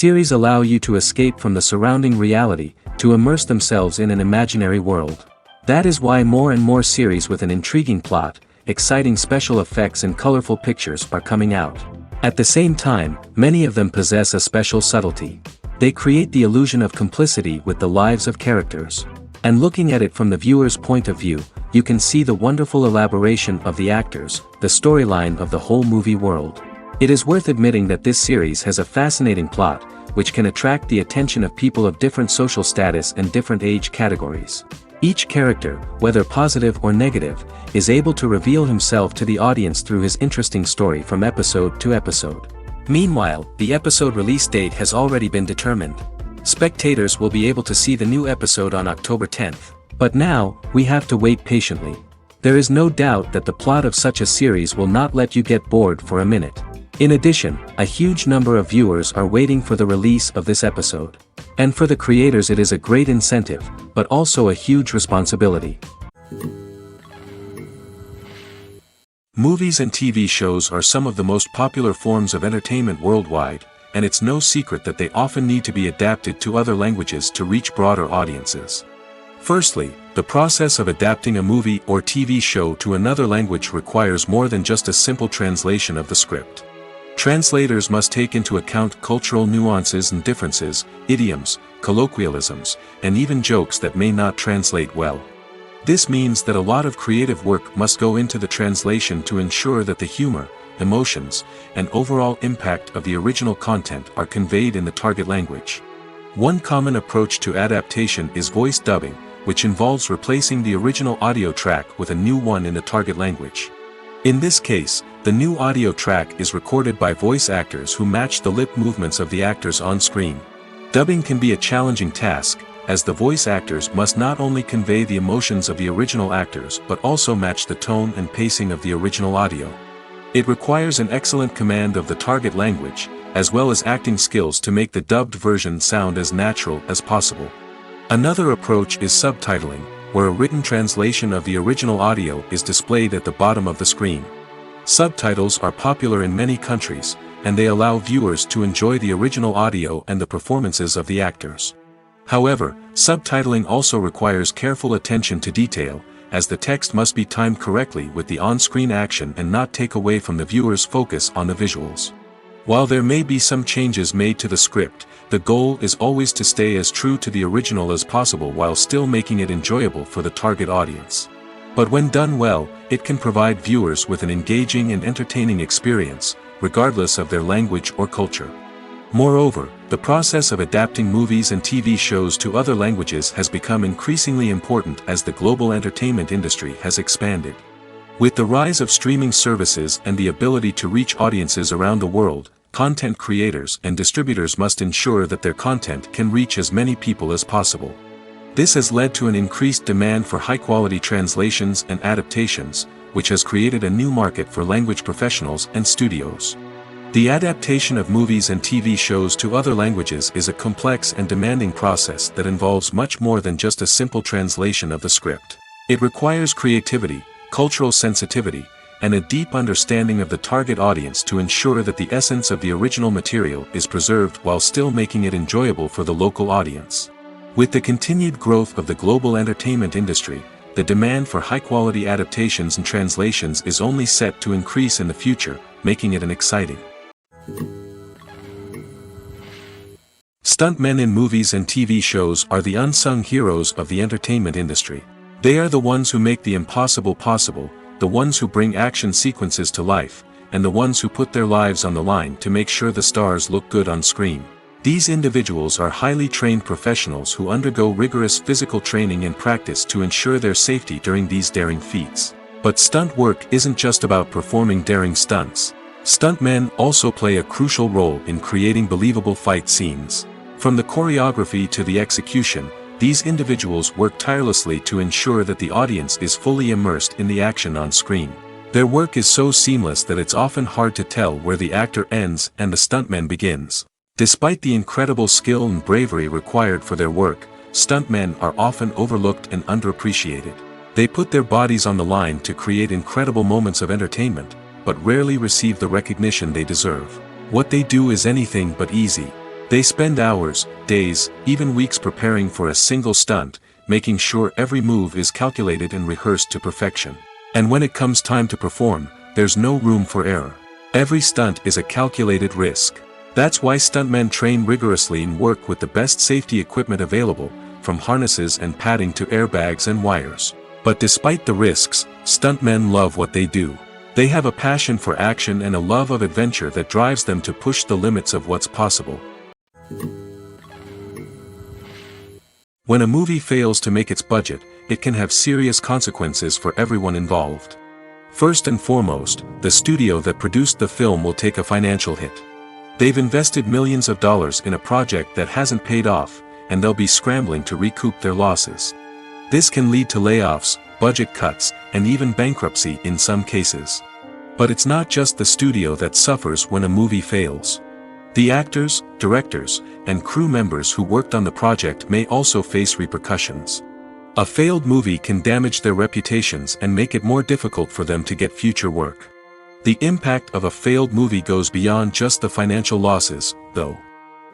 Series allow you to escape from the surrounding reality, to immerse themselves in an imaginary world. That is why more and more series with an intriguing plot, exciting special effects and colorful pictures are coming out. At the same time, many of them possess a special subtlety. They create the illusion of complicity with the lives of characters. And looking at it from the viewer's point of view, you can see the wonderful elaboration of the actors, the storyline of the whole movie world. It is worth admitting that this series has a fascinating plot, which can attract the attention of people of different social status and different age categories. Each character, whether positive or negative, is able to reveal himself to the audience through his interesting story from episode to episode. Meanwhile, the episode release date has already been determined. Spectators will be able to see the new episode on October 10th. But now, we have to wait patiently. There is no doubt that the plot of such a series will not let you get bored for a minute. In addition, a huge number of viewers are waiting for the release of this episode. And for the creators it is a great incentive, but also a huge responsibility. Movies and TV shows are some of the most popular forms of entertainment worldwide, and it's no secret that they often need to be adapted to other languages to reach broader audiences. Firstly, the process of adapting a movie or TV show to another language requires more than just a simple translation of the script. Translators must take into account cultural nuances and differences, idioms, colloquialisms, and even jokes that may not translate well. This means that a lot of creative work must go into the translation to ensure that the humor, emotions, and overall impact of the original content are conveyed in the target language. One common approach to adaptation is voice dubbing, which involves replacing the original audio track with a new one in the target language. In this case, the new audio track is recorded by voice actors who match the lip movements of the actors on screen. Dubbing can be a challenging task, as the voice actors must not only convey the emotions of the original actors but also match the tone and pacing of the original audio. It requires an excellent command of the target language, as well as acting skills to make the dubbed version sound as natural as possible. Another approach is subtitling, where a written translation of the original audio is displayed at the bottom of the screen. Subtitles are popular in many countries, and they allow viewers to enjoy the original audio and the performances of the actors. However, subtitling also requires careful attention to detail, as the text must be timed correctly with the on-screen action and not take away from the viewer's focus on the visuals. While there may be some changes made to the script, the goal is always to stay as true to the original as possible while still making it enjoyable for the target audience. But when done well, it can provide viewers with an engaging and entertaining experience, regardless of their language or culture. Moreover, the process of adapting movies and TV shows to other languages has become increasingly important as the global entertainment industry has expanded. With the rise of streaming services and the ability to reach audiences around the world, content creators and distributors must ensure that their content can reach as many people as possible. This has led to an increased demand for high-quality translations and adaptations, which has created a new market for language professionals and studios. The adaptation of movies and TV shows to other languages is a complex and demanding process that involves much more than just a simple translation of the script. It requires creativity, cultural sensitivity, and a deep understanding of the target audience to ensure that the essence of the original material is preserved while still making it enjoyable for the local audience. With the continued growth of the global entertainment industry, the demand for high-quality adaptations and translations is only set to increase in the future, making it an exciting Stuntmen in movies and TV shows are the unsung heroes of the entertainment industry. They are the ones who make the impossible possible, the ones who bring action sequences to life, and the ones who put their lives on the line to make sure the stars look good on screen. These individuals are highly trained professionals who undergo rigorous physical training and practice to ensure their safety during these daring feats. But stunt work isn't just about performing daring stunts. Stuntmen also play a crucial role in creating believable fight scenes. From the choreography to the execution, these individuals work tirelessly to ensure that the audience is fully immersed in the action on screen. Their work is so seamless that it's often hard to tell where the actor ends and the stuntman begins. Despite the incredible skill and bravery required for their work, stuntmen are often overlooked and underappreciated. They put their bodies on the line to create incredible moments of entertainment, but rarely receive the recognition they deserve. What they do is anything but easy. They spend hours, days, even weeks preparing for a single stunt, making sure every move is calculated and rehearsed to perfection. And when it comes time to perform, there's no room for error. Every stunt is a calculated risk. That's why stuntmen train rigorously and work with the best safety equipment available, from harnesses and padding to airbags and wires. But despite the risks, stuntmen love what they do. They have a passion for action and a love of adventure that drives them to push the limits of what's possible. When a movie fails to make its budget, it can have serious consequences for everyone involved. First and foremost, the studio that produced the film will take a financial hit. They've invested millions of dollars in a project that hasn't paid off, and they'll be scrambling to recoup their losses. This can lead to layoffs, budget cuts, and even bankruptcy in some cases. But it's not just the studio that suffers when a movie fails. The actors, directors, and crew members who worked on the project may also face repercussions. A failed movie can damage their reputations and make it more difficult for them to get future work. The impact of a failed movie goes beyond just the financial losses, though.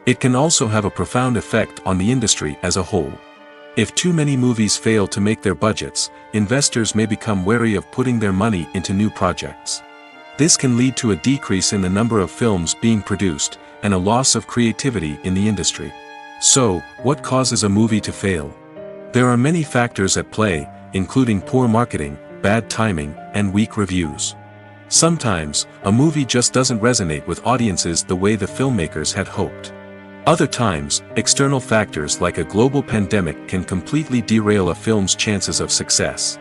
It can also have a profound effect on the industry as a whole. If too many movies fail to make their budgets, investors may become wary of putting their money into new projects. This can lead to a decrease in the number of films being produced, and a loss of creativity in the industry. So, what causes a movie to fail? There are many factors at play, including poor marketing, bad timing, and weak reviews. Sometimes, a movie just doesn't resonate with audiences the way the filmmakers had hoped. Other times, external factors like a global pandemic can completely derail a film's chances of success.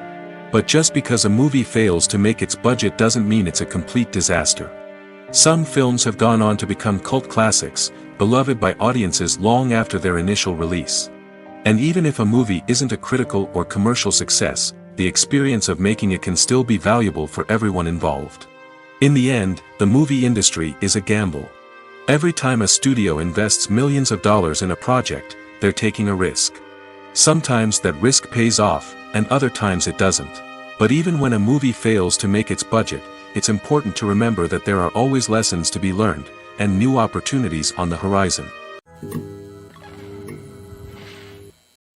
But just because a movie fails to make its budget doesn't mean it's a complete disaster. Some films have gone on to become cult classics, beloved by audiences long after their initial release. And even if a movie isn't a critical or commercial success, the experience of making it can still be valuable for everyone involved. In the end, the movie industry is a gamble. Every time a studio invests millions of dollars in a project, they're taking a risk. Sometimes that risk pays off, and other times it doesn't. But even when a movie fails to make its budget, it's important to remember that there are always lessons to be learned, and new opportunities on the horizon.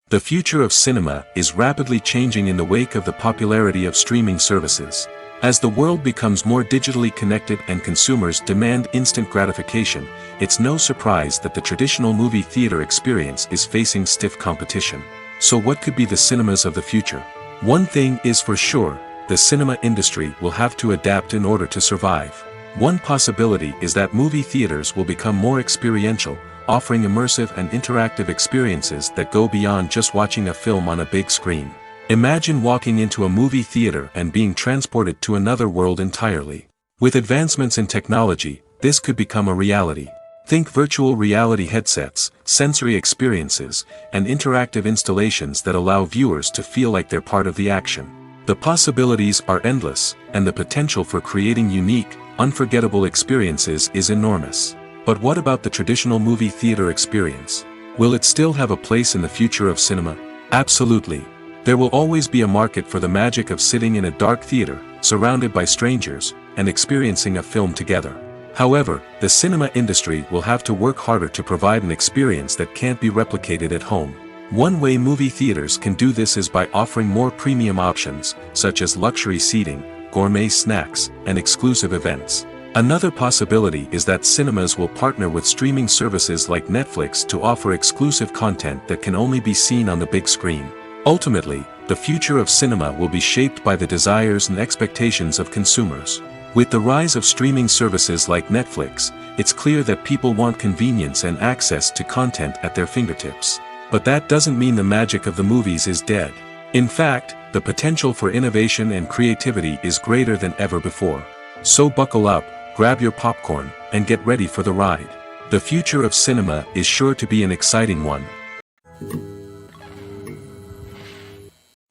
The future of cinema is rapidly changing in the wake of the popularity of streaming services. As the world becomes more digitally connected and consumers demand instant gratification, it's no surprise that the traditional movie theater experience is facing stiff competition. So what could be the cinemas of the future? One thing is for sure, the cinema industry will have to adapt in order to survive. One possibility is that movie theaters will become more experiential, offering immersive and interactive experiences that go beyond just watching a film on a big screen. Imagine walking into a movie theater and being transported to another world entirely. With advancements in technology, this could become a reality. Think virtual reality headsets, sensory experiences, and interactive installations that allow viewers to feel like they're part of the action. The possibilities are endless, and the potential for creating unique, unforgettable experiences is enormous. But what about the traditional movie theater experience? Will it still have a place in the future of cinema? Absolutely. There will always be a market for the magic of sitting in a dark theater, surrounded by strangers, and experiencing a film together. However, the cinema industry will have to work harder to provide an experience that can't be replicated at home. One way movie theaters can do this is by offering more premium options, such as luxury seating, gourmet snacks, and exclusive events. Another possibility is that cinemas will partner with streaming services like Netflix to offer exclusive content that can only be seen on the big screen. Ultimately, the future of cinema will be shaped by the desires and expectations of consumers. With the rise of streaming services like Netflix, it's clear that people want convenience and access to content at their fingertips. But that doesn't mean the magic of the movies is dead. In fact, the potential for innovation and creativity is greater than ever before. So buckle up, grab your popcorn, and get ready for the ride. The future of cinema is sure to be an exciting one.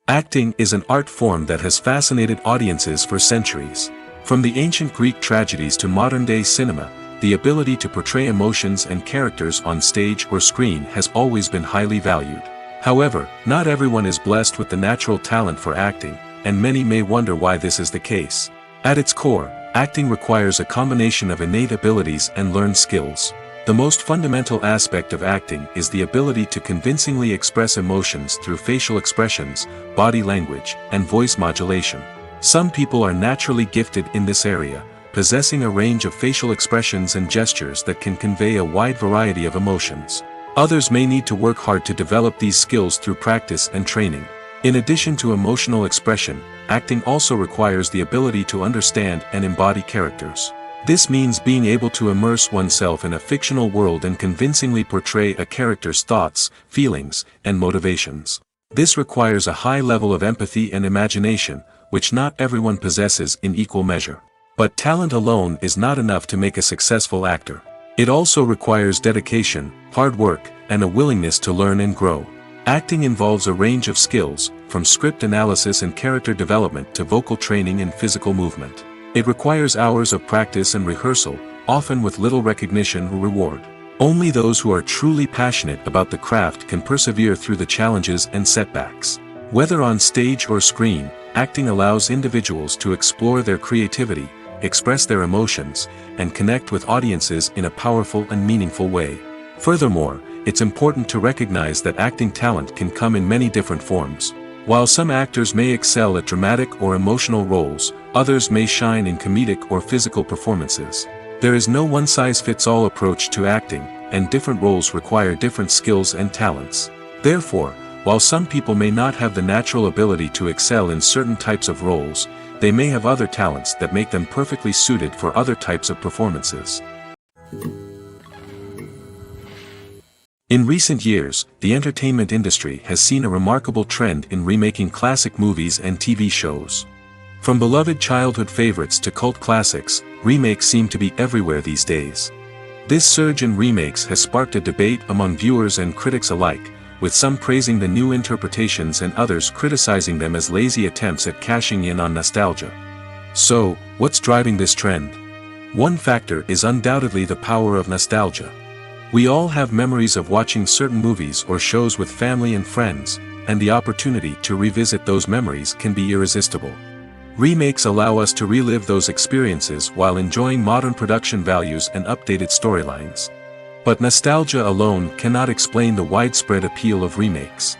Acting is an art form that has fascinated audiences for centuries. From the ancient Greek tragedies to modern-day cinema, the ability to portray emotions and characters on stage or screen has always been highly valued. However, not everyone is blessed with the natural talent for acting, and many may wonder why this is the case. At its core, acting requires a combination of innate abilities and learned skills. The most fundamental aspect of acting is the ability to convincingly express emotions through facial expressions, body language, and voice modulation. Some people are naturally gifted in this area, possessing a range of facial expressions and gestures that can convey a wide variety of emotions. Others may need to work hard to develop these skills through practice and training. In addition to emotional expression, acting also requires the ability to understand and embody characters. This means being able to immerse oneself in a fictional world and convincingly portray a character's thoughts, feelings, and motivations. This requires a high level of empathy and imagination, which not everyone possesses in equal measure. But talent alone is not enough to make a successful actor. It also requires dedication, hard work, and a willingness to learn and grow. Acting involves a range of skills, from script analysis and character development to vocal training and physical movement. It requires hours of practice and rehearsal, often with little recognition or reward. Only those who are truly passionate about the craft can persevere through the challenges and setbacks. Whether on stage or screen, acting allows individuals to explore their creativity, express their emotions, and connect with audiences in a powerful and meaningful way. Furthermore, it's important to recognize that acting talent can come in many different forms. While some actors may excel at dramatic or emotional roles, others may shine in comedic or physical performances. There is no one-size-fits-all approach to acting, and different roles require different skills and talents. Therefore, while some people may not have the natural ability to excel in certain types of roles, they may have other talents that make them perfectly suited for other types of performances. In recent years, the entertainment industry has seen a remarkable trend in remaking classic movies and TV shows. From beloved childhood favorites to cult classics, remakes seem to be everywhere these days. This surge in remakes has sparked a debate among viewers and critics alike, with some praising the new interpretations and others criticizing them as lazy attempts at cashing in on nostalgia. So, what's driving this trend? One factor is undoubtedly the power of nostalgia. We all have memories of watching certain movies or shows with family and friends, and the opportunity to revisit those memories can be irresistible. Remakes allow us to relive those experiences while enjoying modern production values and updated storylines. But nostalgia alone cannot explain the widespread appeal of remakes.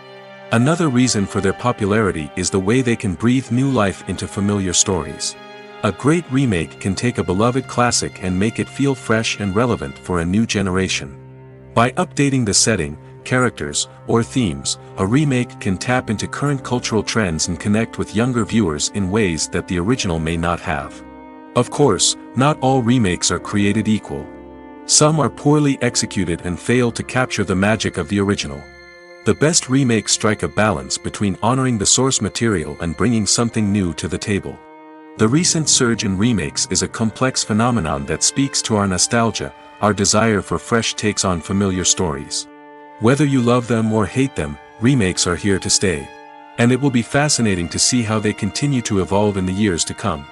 Another reason for their popularity is the way they can breathe new life into familiar stories. A great remake can take a beloved classic and make it feel fresh and relevant for a new generation. By updating the setting, characters, or themes, a remake can tap into current cultural trends and connect with younger viewers in ways that the original may not have. Of course, not all remakes are created equal. Some are poorly executed and fail to capture the magic of the original. The best remakes strike a balance between honoring the source material and bringing something new to the table. The recent surge in remakes is a complex phenomenon that speaks to our nostalgia, our desire for fresh takes on familiar stories. Whether you love them or hate them, remakes are here to stay. And it will be fascinating to see how they continue to evolve in the years to come.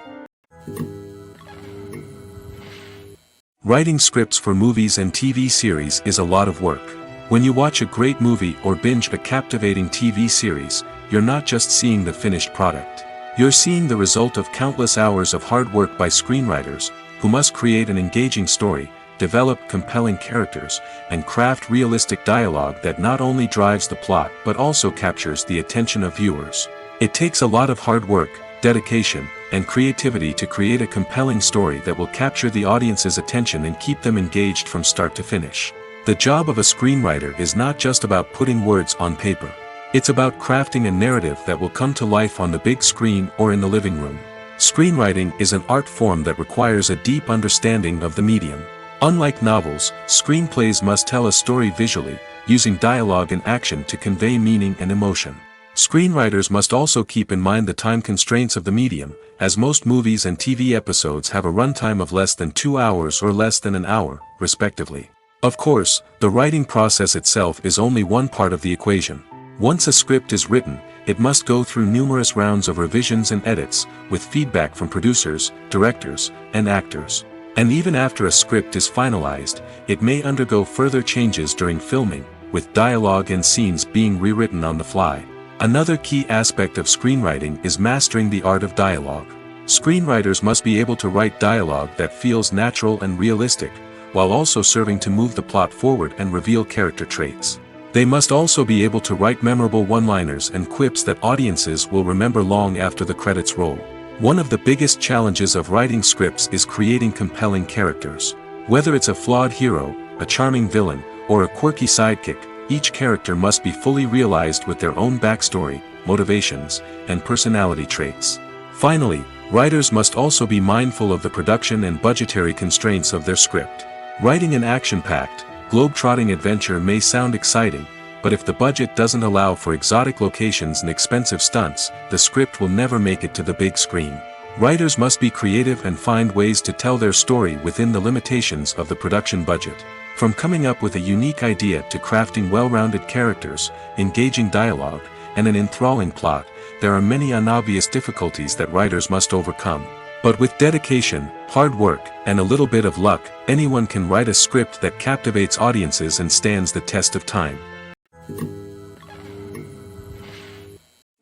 Writing scripts for movies and TV series is a lot of work. When you watch a great movie or binge a captivating TV series, you're not just seeing the finished product. You're seeing the result of countless hours of hard work by screenwriters, who must create an engaging story, develop compelling characters, and craft realistic dialogue that not only drives the plot but also captures the attention of viewers. It takes a lot of hard work, dedication, and creativity to create a compelling story that will capture the audience's attention and keep them engaged from start to finish. The job of a screenwriter is not just about putting words on paper. It's about crafting a narrative that will come to life on the big screen or in the living room. Screenwriting is an art form that requires a deep understanding of the medium. Unlike novels, screenplays must tell a story visually, using dialogue and action to convey meaning and emotion. Screenwriters must also keep in mind the time constraints of the medium, as most movies and TV episodes have a runtime of less than 2 hours or less than an hour, respectively. Of course, the writing process itself is only one part of the equation. Once a script is written, it must go through numerous rounds of revisions and edits, with feedback from producers, directors, and actors. And even after a script is finalized, it may undergo further changes during filming, with dialogue and scenes being rewritten on the fly. Another key aspect of screenwriting is mastering the art of dialogue. Screenwriters must be able to write dialogue that feels natural and realistic, while also serving to move the plot forward and reveal character traits. They must also be able to write memorable one-liners and quips that audiences will remember long after the credits roll. One of the biggest challenges of writing scripts is creating compelling characters. Whether it's a flawed hero, a charming villain, or a quirky sidekick, each character must be fully realized with their own backstory, motivations, and personality traits. Finally, writers must also be mindful of the production and budgetary constraints of their script. Writing an action-packed, globe-trotting adventure may sound exciting, but if the budget doesn't allow for exotic locations and expensive stunts, the script will never make it to the big screen. Writers must be creative and find ways to tell their story within the limitations of the production budget. From coming up with a unique idea to crafting well-rounded characters, engaging dialogue, and an enthralling plot, there are many unobvious difficulties that writers must overcome. But with dedication, hard work, and a little bit of luck, anyone can write a script that captivates audiences and stands the test of time.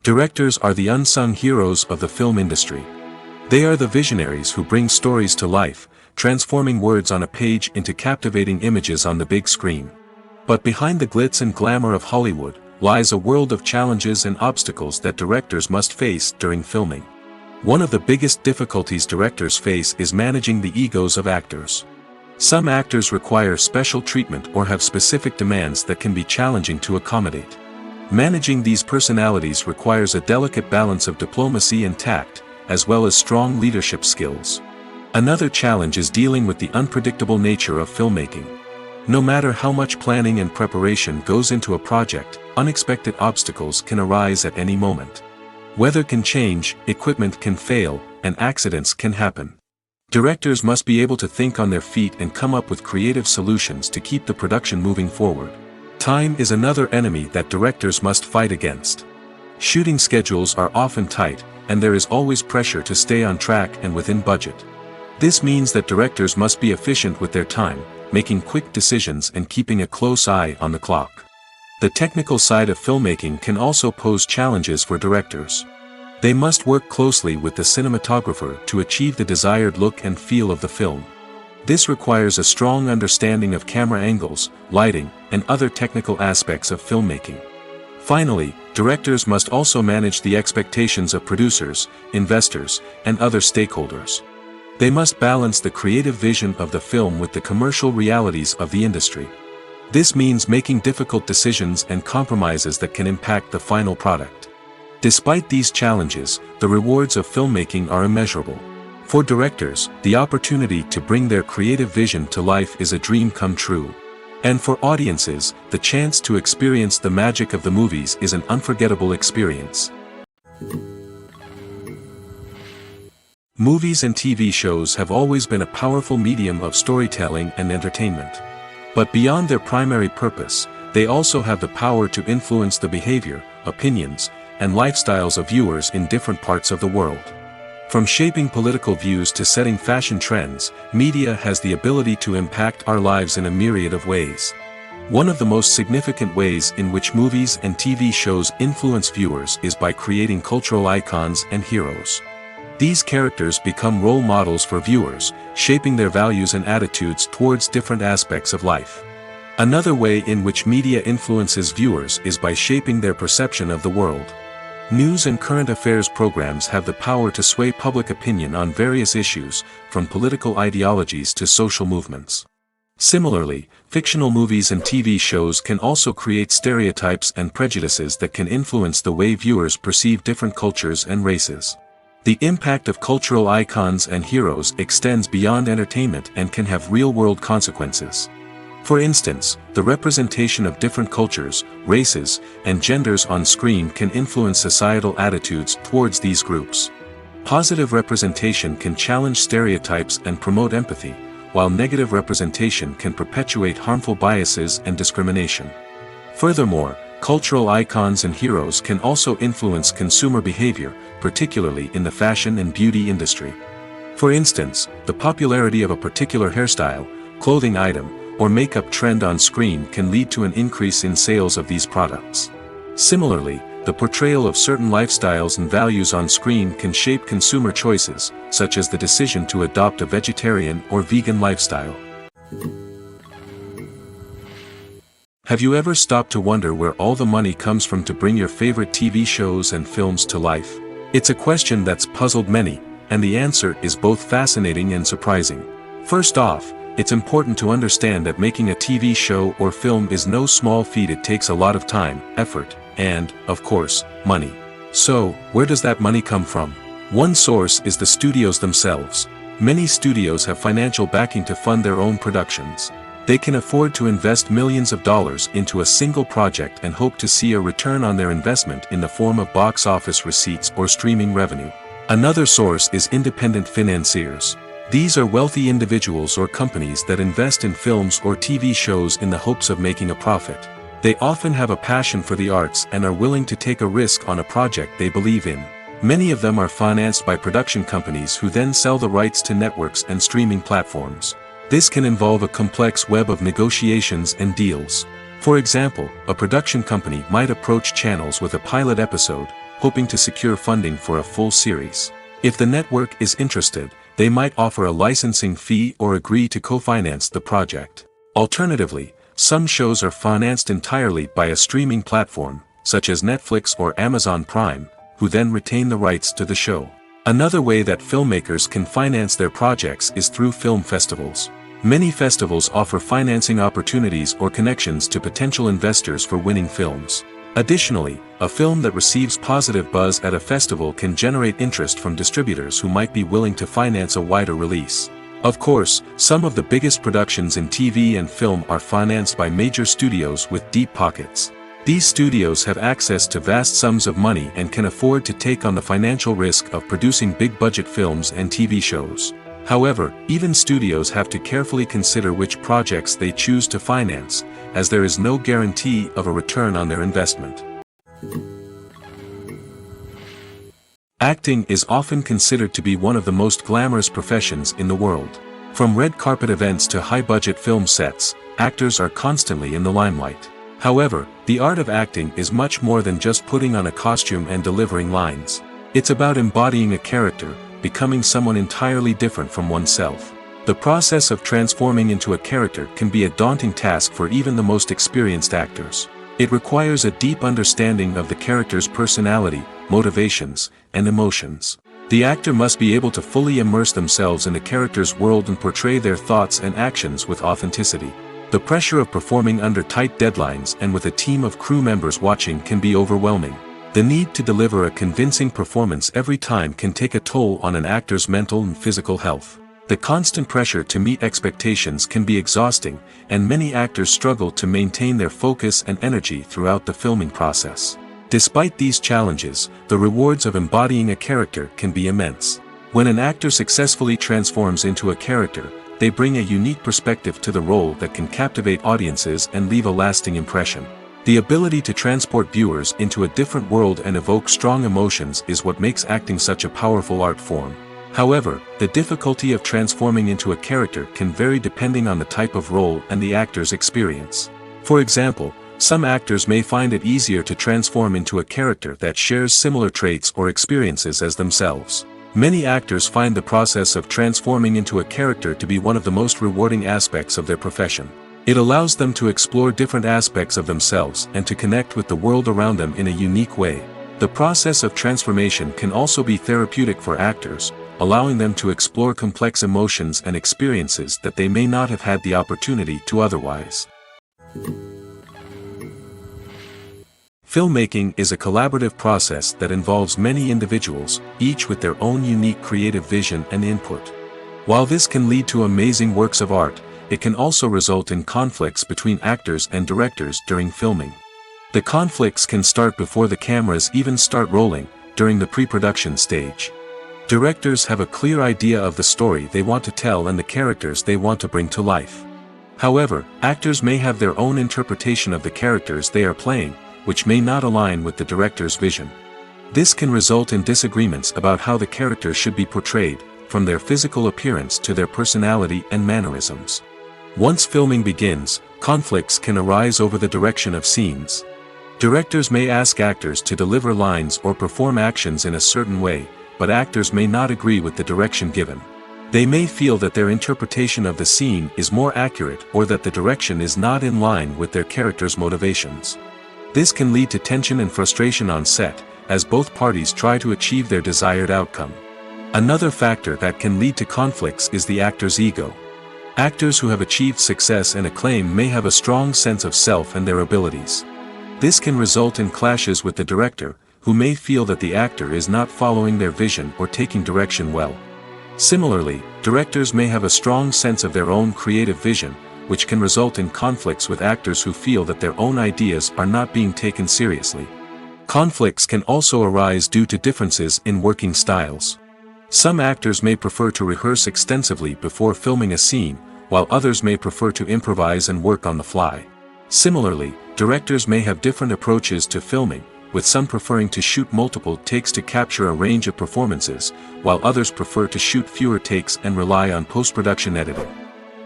Directors are the unsung heroes of the film industry. They are the visionaries who bring stories to life, transforming words on a page into captivating images on the big screen. But behind the glitz and glamour of Hollywood, lies a world of challenges and obstacles that directors must face during filming. One of the biggest difficulties directors face is managing the egos of actors. Some actors require special treatment or have specific demands that can be challenging to accommodate. Managing these personalities requires a delicate balance of diplomacy and tact, as well as strong leadership skills. Another challenge is dealing with the unpredictable nature of filmmaking. No matter how much planning and preparation goes into a project, unexpected obstacles can arise at any moment. Weather can change, equipment can fail, and accidents can happen. Directors must be able to think on their feet and come up with creative solutions to keep the production moving forward. Time is another enemy that directors must fight against. Shooting schedules are often tight, and there is always pressure to stay on track and within budget. This means that directors must be efficient with their time, making quick decisions and keeping a close eye on the clock. The technical side of filmmaking can also pose challenges for directors. They must work closely with the cinematographer to achieve the desired look and feel of the film. This requires a strong understanding of camera angles, lighting, and other technical aspects of filmmaking. Finally, directors must also manage the expectations of producers, investors, and other stakeholders. They must balance the creative vision of the film with the commercial realities of the industry. This means making difficult decisions and compromises that can impact the final product. Despite these challenges, the rewards of filmmaking are immeasurable. For directors, the opportunity to bring their creative vision to life is a dream come true. And for audiences, the chance to experience the magic of the movies is an unforgettable experience. Movies and TV shows have always been a powerful medium of storytelling and entertainment. But beyond their primary purpose, they also have the power to influence the behavior, opinions, and lifestyles of viewers in different parts of the world. From shaping political views to setting fashion trends, media has the ability to impact our lives in a myriad of ways. One of the most significant ways in which movies and TV shows influence viewers is by creating cultural icons and heroes. These characters become role models for viewers, shaping their values and attitudes towards different aspects of life. Another way in which media influences viewers is by shaping their perception of the world. News and current affairs programs have the power to sway public opinion on various issues, from political ideologies to social movements. Similarly, fictional movies and TV shows can also create stereotypes and prejudices that can influence the way viewers perceive different cultures and races. The impact of cultural icons and heroes extends beyond entertainment and can have real-world consequences. For instance, the representation of different cultures, races, and genders on screen can influence societal attitudes towards these groups. Positive representation can challenge stereotypes and promote empathy, while negative representation can perpetuate harmful biases and discrimination. Furthermore, cultural icons and heroes can also influence consumer behavior, particularly in the fashion and beauty industry. For instance, the popularity of a particular hairstyle, clothing item, or makeup trend on screen can lead to an increase in sales of these products. Similarly, the portrayal of certain lifestyles and values on screen can shape consumer choices, such as the decision to adopt a vegetarian or vegan lifestyle. Have you ever stopped to wonder where all the money comes from to bring your favorite TV shows and films to life? It's a question that's puzzled many, and the answer is both fascinating and surprising. First off, it's important to understand that making a TV show or film is no small feat. It takes a lot of time, effort, and, of course, money. So, where does that money come from? One source is the studios themselves. Many studios have financial backing to fund their own productions. They can afford to invest millions of dollars into a single project and hope to see a return on their investment in the form of box office receipts or streaming revenue. Another source is independent financiers. These are wealthy individuals or companies that invest in films or TV shows in the hopes of making a profit. They often have a passion for the arts and are willing to take a risk on a project they believe in. Many of them are financed by production companies who then sell the rights to networks and streaming platforms. This can involve a complex web of negotiations and deals. For example, a production company might approach channels with a pilot episode, hoping to secure funding for a full series. If the network is interested, they might offer a licensing fee or agree to co-finance the project. Alternatively, some shows are financed entirely by a streaming platform, such as Netflix or Amazon Prime, who then retain the rights to the show. Another way that filmmakers can finance their projects is through film festivals. Many festivals offer financing opportunities or connections to potential investors for winning films. Additionally, a film that receives positive buzz at a festival can generate interest from distributors who might be willing to finance a wider release. Of course, some of the biggest productions in TV and film are financed by major studios with deep pockets. These studios have access to vast sums of money and can afford to take on the financial risk of producing big-budget films and TV shows. However, even studios have to carefully consider which projects they choose to finance, as there is no guarantee of a return on their investment. Acting is often considered to be one of the most glamorous professions in the world. From red carpet events to high-budget film sets, actors are constantly in the limelight. However, the art of acting is much more than just putting on a costume and delivering lines. It's about embodying a character, becoming someone entirely different from oneself. The process of transforming into a character can be a daunting task for even the most experienced actors. It requires a deep understanding of the character's personality, motivations, and emotions. The actor must be able to fully immerse themselves in the character's world and portray their thoughts and actions with authenticity. The pressure of performing under tight deadlines and with a team of crew members watching can be overwhelming. The need to deliver a convincing performance every time can take a toll on an actor's mental and physical health. The constant pressure to meet expectations can be exhausting, and many actors struggle to maintain their focus and energy throughout the filming process. Despite these challenges, the rewards of embodying a character can be immense. When an actor successfully transforms into a character, they bring a unique perspective to the role that can captivate audiences and leave a lasting impression. The ability to transport viewers into a different world and evoke strong emotions is what makes acting such a powerful art form. However, the difficulty of transforming into a character can vary depending on the type of role and the actor's experience. For example, some actors may find it easier to transform into a character that shares similar traits or experiences as themselves. Many actors find the process of transforming into a character to be one of the most rewarding aspects of their profession. It allows them to explore different aspects of themselves and to connect with the world around them in a unique way. The process of transformation can also be therapeutic for actors, allowing them to explore complex emotions and experiences that they may not have had the opportunity to otherwise. Filmmaking is a collaborative process that involves many individuals, each with their own unique creative vision and input. While this can lead to amazing works of art, it can also result in conflicts between actors and directors during filming. The conflicts can start before the cameras even start rolling, during the pre-production stage. Directors have a clear idea of the story they want to tell and the characters they want to bring to life. However, actors may have their own interpretation of the characters they are playing, which may not align with the director's vision. This can result in disagreements about how the characters should be portrayed, from their physical appearance to their personality and mannerisms. Once filming begins, conflicts can arise over the direction of scenes. Directors may ask actors to deliver lines or perform actions in a certain way, but actors may not agree with the direction given. They may feel that their interpretation of the scene is more accurate or that the direction is not in line with their character's motivations. This can lead to tension and frustration on set, as both parties try to achieve their desired outcome. Another factor that can lead to conflicts is the actor's ego. Actors who have achieved success and acclaim may have a strong sense of self and their abilities. This can result in clashes with the director, who may feel that the actor is not following their vision or taking direction well. Similarly, directors may have a strong sense of their own creative vision, which can result in conflicts with actors who feel that their own ideas are not being taken seriously. Conflicts can also arise due to differences in working styles. Some actors may prefer to rehearse extensively before filming a scene, while others may prefer to improvise and work on the fly. Similarly, directors may have different approaches to filming, with some preferring to shoot multiple takes to capture a range of performances, while others prefer to shoot fewer takes and rely on post-production editing.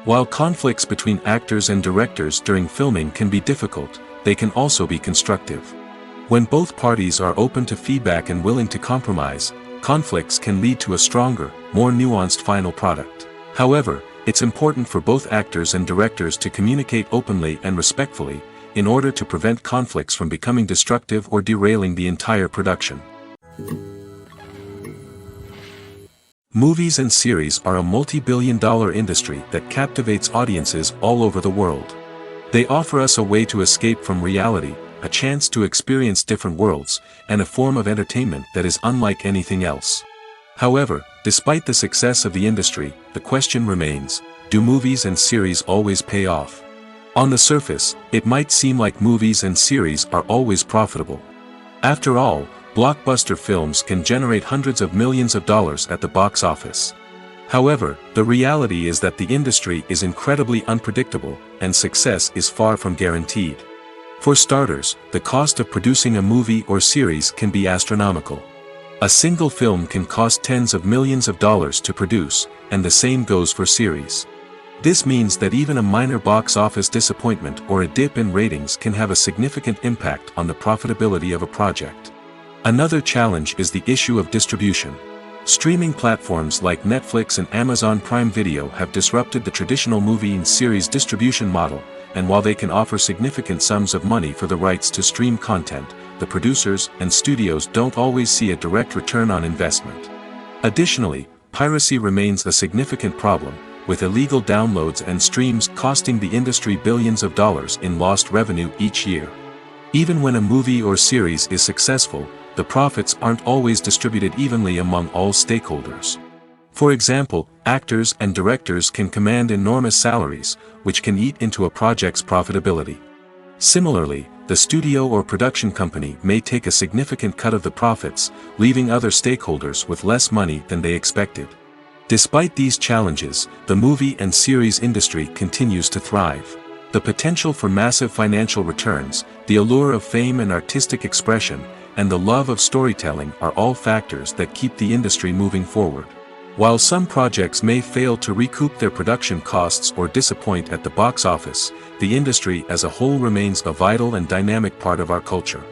While conflicts between actors and directors during filming can be difficult, they can also be constructive. When both parties are open to feedback and willing to compromise, conflicts can lead to a stronger, more nuanced final product. However, it's important for both actors and directors to communicate openly and respectfully, in order to prevent conflicts from becoming destructive or derailing the entire production. Movies and series are a multi-billion-dollar industry that captivates audiences all over the world. They offer us a way to escape from reality, a chance to experience different worlds, and a form of entertainment that is unlike anything else. However, despite the success of the industry, the question remains, do movies and series always pay off? On the surface, it might seem like movies and series are always profitable. After all, blockbuster films can generate hundreds of millions of dollars at the box office. However, the reality is that the industry is incredibly unpredictable, and success is far from guaranteed. For starters, the cost of producing a movie or series can be astronomical. A single film can cost tens of millions of dollars to produce, and the same goes for series. This means that even a minor box office disappointment or a dip in ratings can have a significant impact on the profitability of a project. Another challenge is the issue of distribution. Streaming platforms like Netflix and Amazon Prime Video have disrupted the traditional movie and series distribution model, and while they can offer significant sums of money for the rights to stream content, the producers and studios don't always see a direct return on investment. Additionally, piracy remains a significant problem, with illegal downloads and streams costing the industry billions of dollars in lost revenue each year. Even when a movie or series is successful, the profits aren't always distributed evenly among all stakeholders. For example, actors and directors can command enormous salaries, which can eat into a project's profitability. Similarly, the studio or production company may take a significant cut of the profits, leaving other stakeholders with less money than they expected. Despite these challenges, the movie and series industry continues to thrive. The potential for massive financial returns, the allure of fame and artistic expression, and the love of storytelling are all factors that keep the industry moving forward. While some projects may fail to recoup their production costs or disappoint at the box office, the industry as a whole remains a vital and dynamic part of our culture.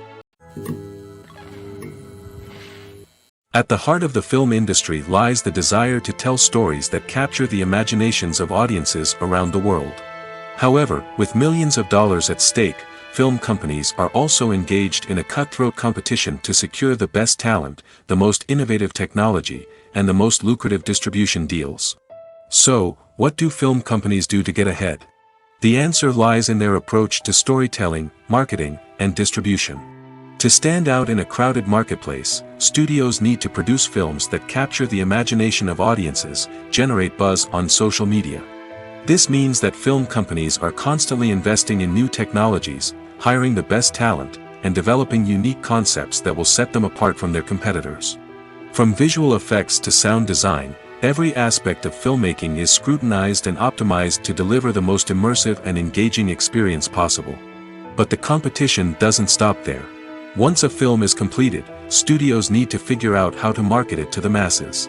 At the heart of the film industry lies the desire to tell stories that capture the imaginations of audiences around the world. However, with millions of dollars at stake, film companies are also engaged in a cutthroat competition to secure the best talent, the most innovative technology, and the most lucrative distribution deals. So, what do film companies do to get ahead? The answer lies in their approach to storytelling, marketing, and distribution. To stand out in a crowded marketplace, studios need to produce films that capture the imagination of audiences, generate buzz on social media. This means that film companies are constantly investing in new technologies, hiring the best talent, and developing unique concepts that will set them apart from their competitors. From visual effects to sound design, every aspect of filmmaking is scrutinized and optimized to deliver the most immersive and engaging experience possible. But the competition doesn't stop there. Once a film is completed, studios need to figure out how to market it to the masses.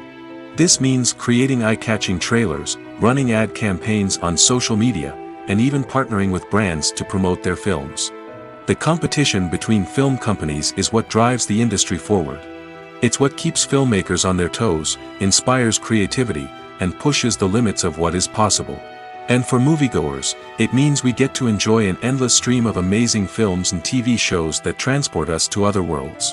This means creating eye-catching trailers, running ad campaigns on social media, and even partnering with brands to promote their films. The competition between film companies is what drives the industry forward. It's what keeps filmmakers on their toes, inspires creativity, and pushes the limits of what is possible. And for moviegoers, it means we get to enjoy an endless stream of amazing films and TV shows that transport us to other worlds.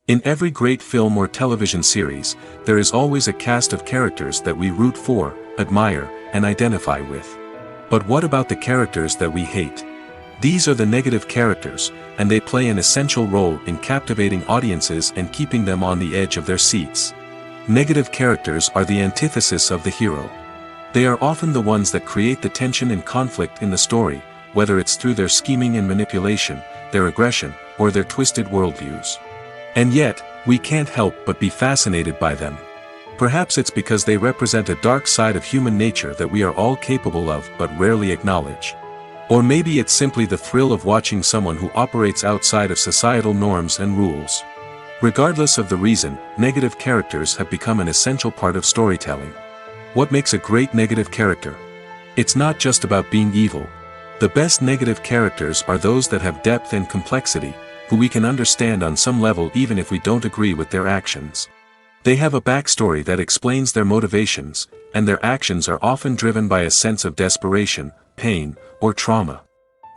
In every great film or television series, there is always a cast of characters that we root for, admire, and identify with. But what about the characters that we hate? These are the negative characters, and they play an essential role in captivating audiences and keeping them on the edge of their seats. Negative characters are the antithesis of the hero. They are often the ones that create the tension and conflict in the story, whether it's through their scheming and manipulation, their aggression, or their twisted worldviews. And yet, we can't help but be fascinated by them. Perhaps it's because they represent a dark side of human nature that we are all capable of but rarely acknowledge. Or maybe it's simply the thrill of watching someone who operates outside of societal norms and rules. Regardless of the reason, negative characters have become an essential part of storytelling. What makes a great negative character? It's not just about being evil. The best negative characters are those that have depth and complexity, who we can understand on some level even if we don't agree with their actions. They have a backstory that explains their motivations, and their actions are often driven by a sense of desperation, pain, or trauma.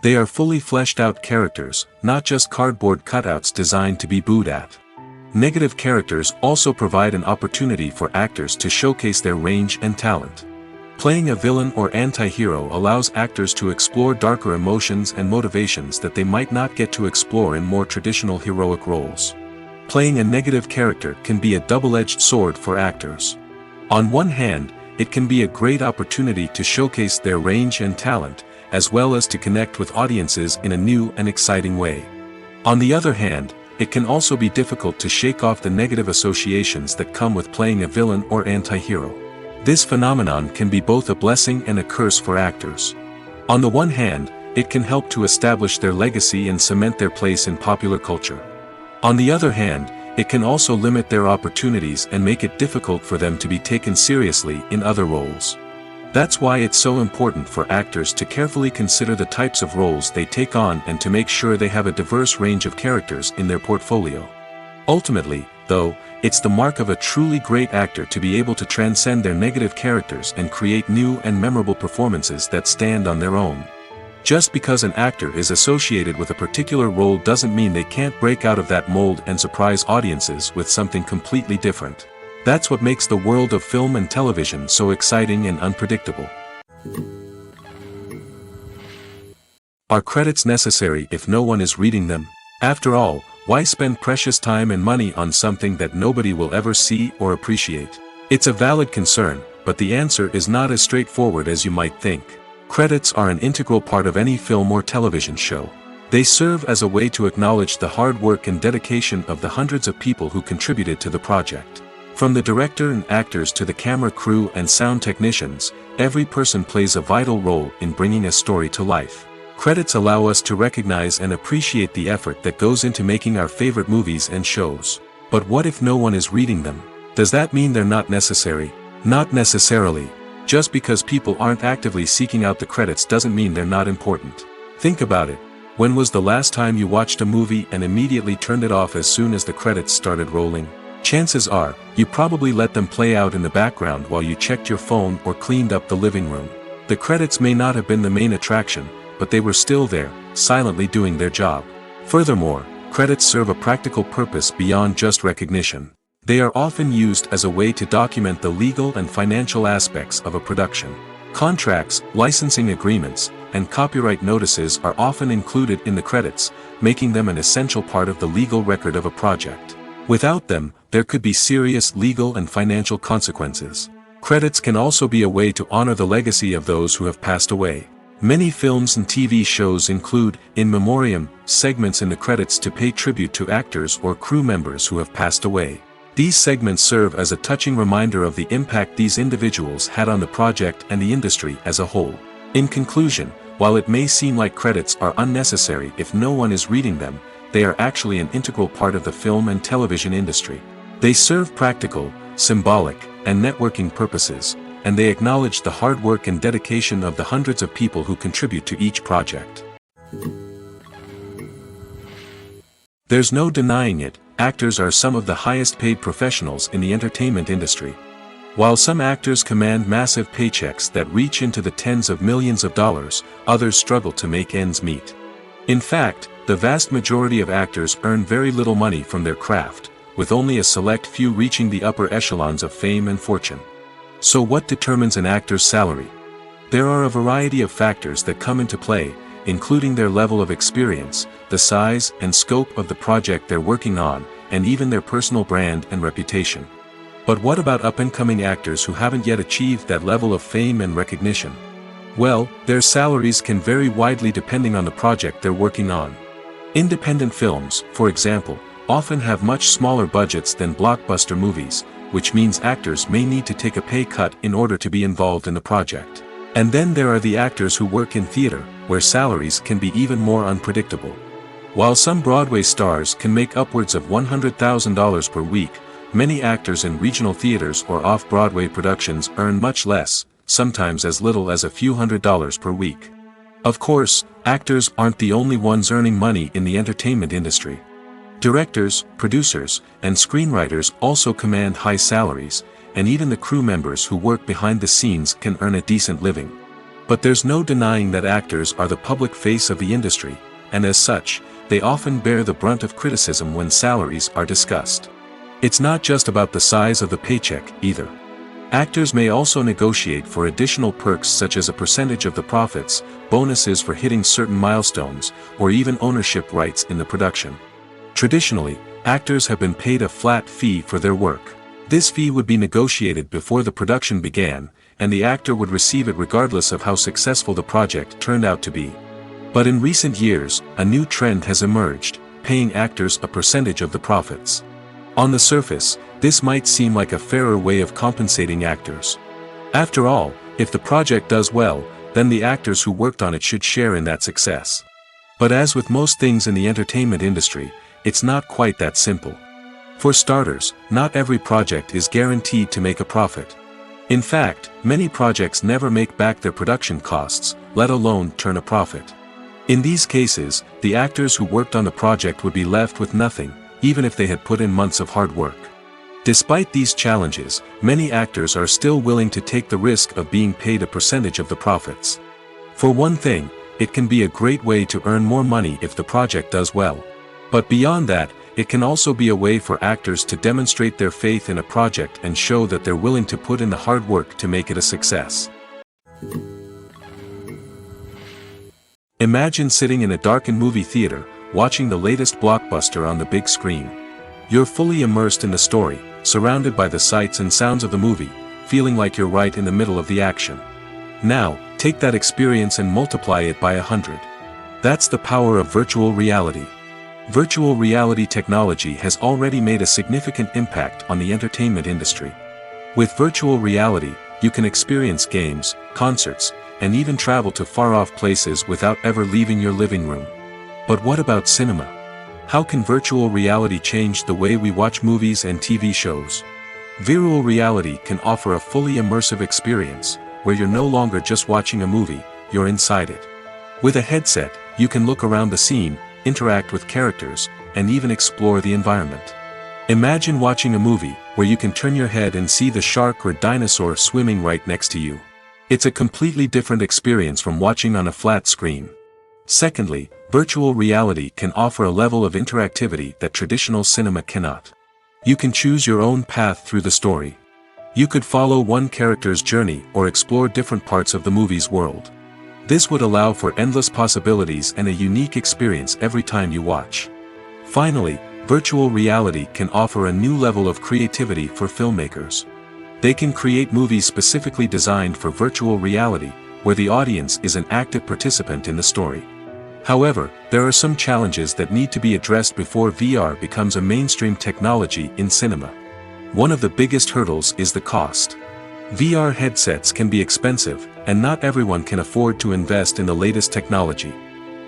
They are fully fleshed out characters, not just cardboard cutouts designed to be booed at. Negative characters also provide an opportunity for actors to showcase their range and talent. Playing a villain or anti-hero allows actors to explore darker emotions and motivations that they might not get to explore in more traditional heroic roles. Playing a negative character can be a double-edged sword for actors. On one hand, it can be a great opportunity to showcase their range and talent, as well as to connect with audiences in a new and exciting way. On the other hand, it can also be difficult to shake off the negative associations that come with playing a villain or anti-hero. This phenomenon can be both a blessing and a curse for actors. On the one hand, it can help to establish their legacy and cement their place in popular culture. On the other hand, it can also limit their opportunities and make it difficult for them to be taken seriously in other roles. That's why it's so important for actors to carefully consider the types of roles they take on and to make sure they have a diverse range of characters in their portfolio. Ultimately, though, it's the mark of a truly great actor to be able to transcend their negative characters and create new and memorable performances that stand on their own. Just because an actor is associated with a particular role doesn't mean they can't break out of that mold and surprise audiences with something completely different. That's what makes the world of film and television so exciting and unpredictable. Are credits necessary if no one is reading them? After all, why spend precious time and money on something that nobody will ever see or appreciate? It's a valid concern, but the answer is not as straightforward as you might think. Credits are an integral part of any film or television show. They serve as a way to acknowledge the hard work and dedication of the hundreds of people who contributed to the project. From the director and actors to the camera crew and sound technicians, every person plays a vital role in bringing a story to life. Credits allow us to recognize and appreciate the effort that goes into making our favorite movies and shows. But what if no one is reading them? Does that mean they're not necessary? Not necessarily. Just because people aren't actively seeking out the credits doesn't mean they're not important. Think about it. When was the last time you watched a movie and immediately turned it off as soon as the credits started rolling? Chances are, you probably let them play out in the background while you checked your phone or cleaned up the living room. The credits may not have been the main attraction, but they were still there, silently doing their job. Furthermore, credits serve a practical purpose beyond just recognition. They are often used as a way to document the legal and financial aspects of a production. Contracts, licensing agreements, and copyright notices are often included in the credits, making them an essential part of the legal record of a project. Without them, there could be serious legal and financial consequences. Credits can also be a way to honor the legacy of those who have passed away. Many films and TV shows include, in memoriam, segments in the credits to pay tribute to actors or crew members who have passed away. These segments serve as a touching reminder of the impact these individuals had on the project and the industry as a whole. In conclusion, while it may seem like credits are unnecessary if no one is reading them, they are actually an integral part of the film and television industry. They serve practical, symbolic, and networking purposes, and they acknowledge the hard work and dedication of the hundreds of people who contribute to each project. There's no denying it, actors are some of the highest paid professionals in the entertainment industry. While some actors command massive paychecks that reach into the tens of millions of dollars, others struggle to make ends meet. In fact, the vast majority of actors earn very little money from their craft, with only a select few reaching the upper echelons of fame and fortune. So what determines an actor's salary? There are a variety of factors that come into play, including their level of experience, the size and scope of the project they're working on, and even their personal brand and reputation. But what about up-and-coming actors who haven't yet achieved that level of fame and recognition? Well, their salaries can vary widely depending on the project they're working on. Independent films, for example, often have much smaller budgets than blockbuster movies, which means actors may need to take a pay cut in order to be involved in the project. And then there are the actors who work in theater, where salaries can be even more unpredictable. While some Broadway stars can make upwards of $100,000 per week, many actors in regional theaters or off-Broadway productions earn much less, sometimes as little as a few $100s per week. Of course, actors aren't the only ones earning money in the entertainment industry. Directors, producers, and screenwriters also command high salaries, and even the crew members who work behind the scenes can earn a decent living. But there's no denying that actors are the public face of the industry, and as such, they often bear the brunt of criticism when salaries are discussed. It's not just about the size of the paycheck, either. Actors may also negotiate for additional perks such as a percentage of the profits, bonuses for hitting certain milestones, or even ownership rights in the production. Traditionally, actors have been paid a flat fee for their work. This fee would be negotiated before the production began, and the actor would receive it regardless of how successful the project turned out to be. But in recent years, a new trend has emerged, paying actors a percentage of the profits. On the surface, this might seem like a fairer way of compensating actors. After all, if the project does well, then the actors who worked on it should share in that success. But as with most things in the entertainment industry, it's not quite that simple. For starters, not every project is guaranteed to make a profit. In fact, many projects never make back their production costs, let alone turn a profit. In these cases, the actors who worked on the project would be left with nothing, even if they had put in months of hard work. Despite these challenges, many actors are still willing to take the risk of being paid a percentage of the profits. For one thing, it can be a great way to earn more money if the project does well. But beyond that, it can also be a way for actors to demonstrate their faith in a project and show that they're willing to put in the hard work to make it a success. Imagine sitting in a darkened movie theater, watching the latest blockbuster on the big screen. You're fully immersed in the story, surrounded by the sights and sounds of the movie, feeling like you're right in the middle of the action. Now, take that experience and multiply it by 100. That's the power of virtual reality. Virtual reality technology has already made a significant impact on the entertainment industry. With virtual reality, you can experience games, concerts, and even travel to far-off places without ever leaving your living room. But what about cinema? How can virtual reality change the way we watch movies and TV shows? Virtual reality can offer a fully immersive experience, where you're no longer just watching a movie, you're inside it. With a headset, you can look around the scene, interact with characters, and even explore the environment. Imagine watching a movie where you can turn your head and see the shark or dinosaur swimming right next to you. It's a completely different experience from watching on a flat screen. Secondly, virtual reality can offer a level of interactivity that traditional cinema cannot. You can choose your own path through the story. You could follow one character's journey or explore different parts of the movie's world. This would allow for endless possibilities and a unique experience every time you watch. Finally, virtual reality can offer a new level of creativity for filmmakers. They can create movies specifically designed for virtual reality, where the audience is an active participant in the story. However, there are some challenges that need to be addressed before VR becomes a mainstream technology in cinema. One of the biggest hurdles is the cost. VR headsets can be expensive, and not everyone can afford to invest in the latest technology.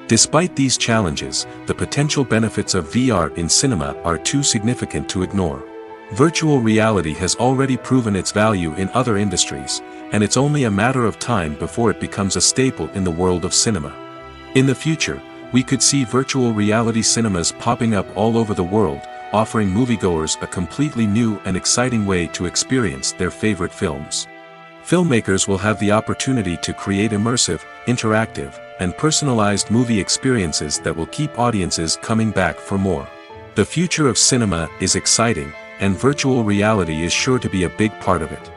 Despite these challenges, the potential benefits of VR in cinema are too significant to ignore. Virtual reality has already proven its value in other industries, and it's only a matter of time before it becomes a staple in the world of cinema. In the future, we could see virtual reality cinemas popping up all over the world, offering moviegoers a completely new and exciting way to experience their favorite films. Filmmakers will have the opportunity to create immersive, interactive, and personalized movie experiences that will keep audiences coming back for more. The future of cinema is exciting, and virtual reality is sure to be a big part of it.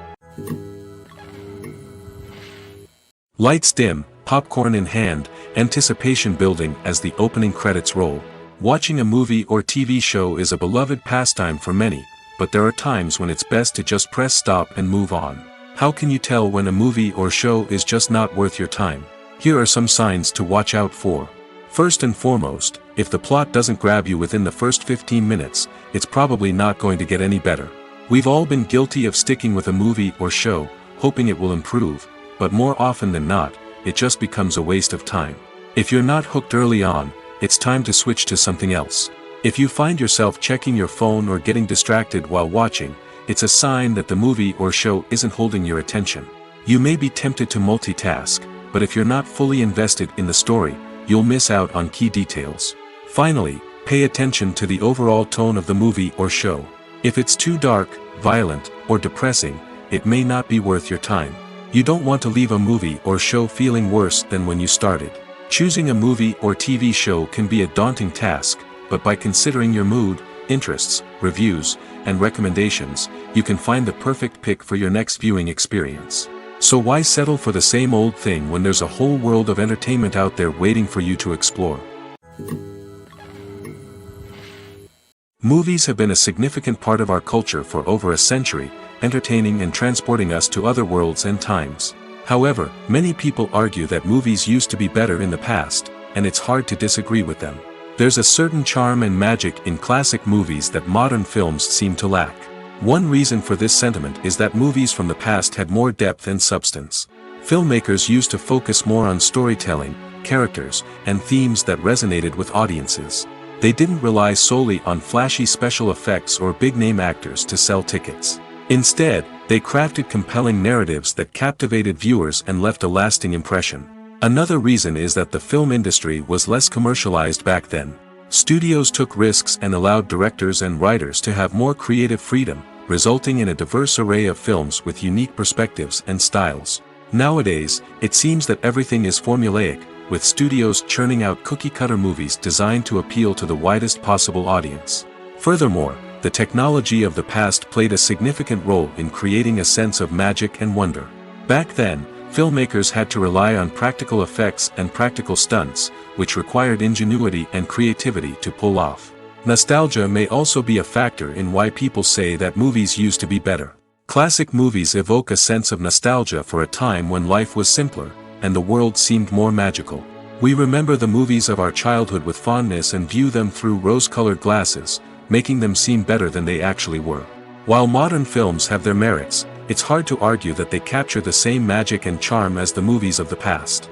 Lights dim, popcorn in hand, anticipation building as the opening credits roll. Watching a movie or TV show is a beloved pastime for many, but there are times when it's best to just press stop and move on. How can you tell when a movie or show is just not worth your time? Here are some signs to watch out for. First and foremost, if the plot doesn't grab you within the first 15 minutes, it's probably not going to get any better. We've all been guilty of sticking with a movie or show, hoping it will improve, but more often than not, it just becomes a waste of time. If you're not hooked early on, it's time to switch to something else. If you find yourself checking your phone or getting distracted while watching, it's a sign that the movie or show isn't holding your attention. You may be tempted to multitask, but if you're not fully invested in the story, you'll miss out on key details. Finally, pay attention to the overall tone of the movie or show. If it's too dark, violent, or depressing, it may not be worth your time. You don't want to leave a movie or show feeling worse than when you started. Choosing a movie or TV show can be a daunting task, but by considering your mood, interests, reviews, and recommendations, you can find the perfect pick for your next viewing experience. So why settle for the same old thing when there's a whole world of entertainment out there waiting for you to explore? Movies have been a significant part of our culture for over a century, entertaining and transporting us to other worlds and times. However, many people argue that movies used to be better in the past, and it's hard to disagree with them. There's a certain charm and magic in classic movies that modern films seem to lack. One reason for this sentiment is that movies from the past had more depth and substance. Filmmakers used to focus more on storytelling, characters, and themes that resonated with audiences. They didn't rely solely on flashy special effects or big-name actors to sell tickets. Instead, they crafted compelling narratives that captivated viewers and left a lasting impression. Another reason is that the film industry was less commercialized back then. Studios took risks and allowed directors and writers to have more creative freedom, resulting in a diverse array of films with unique perspectives and styles. Nowadays, it seems that everything is formulaic, with studios churning out cookie-cutter movies designed to appeal to the widest possible audience. Furthermore, the technology of the past played a significant role in creating a sense of magic and wonder. Back then, filmmakers had to rely on practical effects and practical stunts, which required ingenuity and creativity to pull off. Nostalgia may also be a factor in why people say that movies used to be better. Classic movies evoke a sense of nostalgia for a time when life was simpler, and the world seemed more magical. We remember the movies of our childhood with fondness and view them through rose-colored glasses, making them seem better than they actually were. While modern films have their merits, it's hard to argue that they capture the same magic and charm as the movies of the past.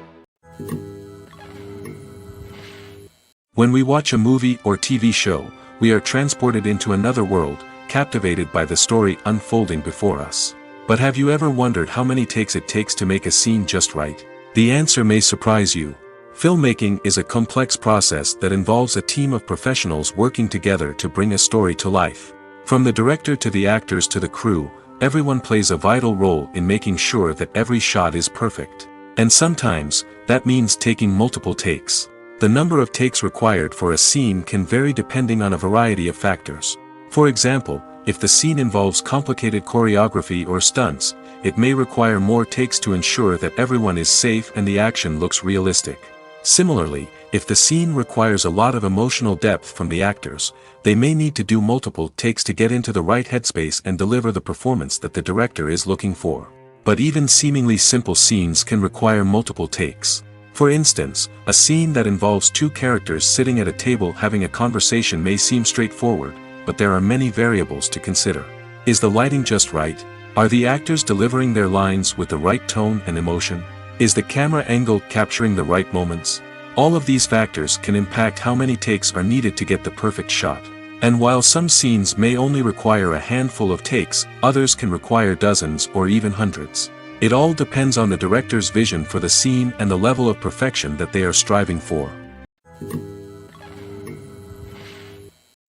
When we watch a movie or TV show, we are transported into another world, captivated by the story unfolding before us. But have you ever wondered how many takes it takes to make a scene just right? The answer may surprise you. Filmmaking is a complex process that involves a team of professionals working together to bring a story to life. From the director to the actors to the crew, everyone plays a vital role in making sure that every shot is perfect. And sometimes, that means taking multiple takes. The number of takes required for a scene can vary depending on a variety of factors. For example, if the scene involves complicated choreography or stunts, it may require more takes to ensure that everyone is safe and the action looks realistic. Similarly, if the scene requires a lot of emotional depth from the actors, they may need to do multiple takes to get into the right headspace and deliver the performance that the director is looking for. But even seemingly simple scenes can require multiple takes. For instance, a scene that involves two characters sitting at a table having a conversation may seem straightforward, but there are many variables to consider. Is the lighting just right? Are the actors delivering their lines with the right tone and emotion? Is the camera angle capturing the right moments? All of these factors can impact how many takes are needed to get the perfect shot. And while some scenes may only require a handful of takes, others can require dozens or even hundreds. It all depends on the director's vision for the scene and the level of perfection that they are striving for.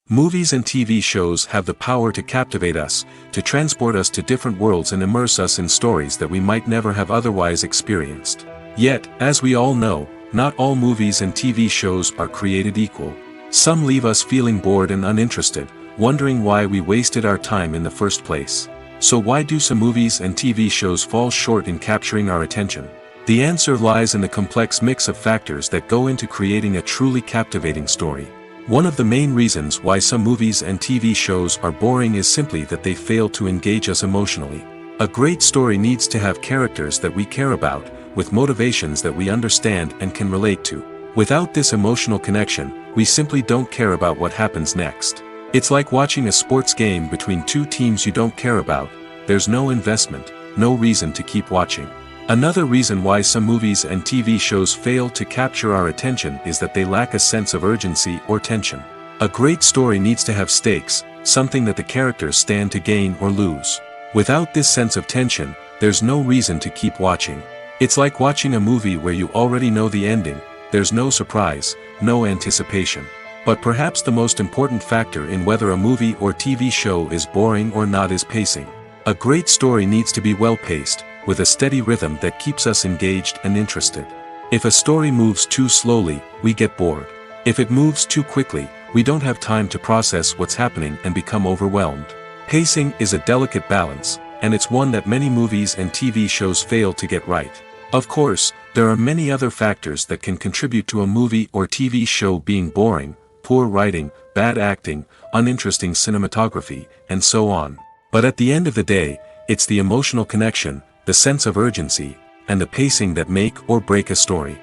Movies and TV shows have the power to captivate us, to transport us to different worlds and immerse us in stories that we might never have otherwise experienced. Yet, as we all know, not all movies and TV shows are created equal. Some leave us feeling bored and uninterested, wondering why we wasted our time in the first place. So why do some movies and TV shows fall short in capturing our attention? The answer lies in the complex mix of factors that go into creating a truly captivating story. One of the main reasons why some movies and TV shows are boring is simply that they fail to engage us emotionally. A great story needs to have characters that we care about, with motivations that we understand and can relate to. Without this emotional connection, we simply don't care about what happens next. It's like watching a sports game between two teams you don't care about. There's no investment, no reason to keep watching. Another reason why some movies and TV shows fail to capture our attention is that they lack a sense of urgency or tension. A great story needs to have stakes, something that the characters stand to gain or lose. Without this sense of tension, there's no reason to keep watching. It's like watching a movie where you already know the ending. There's no surprise, no anticipation. But perhaps the most important factor in whether a movie or TV show is boring or not is pacing. A great story needs to be well-paced, with a steady rhythm that keeps us engaged and interested. If a story moves too slowly, we get bored. If it moves too quickly, we don't have time to process what's happening and become overwhelmed. Pacing is a delicate balance, and it's one that many movies and TV shows fail to get right. Of course, there are many other factors that can contribute to a movie or TV show being boring: poor writing, bad acting, uninteresting cinematography, and so on. But at the end of the day, it's the emotional connection, the sense of urgency, and the pacing that make or break a story.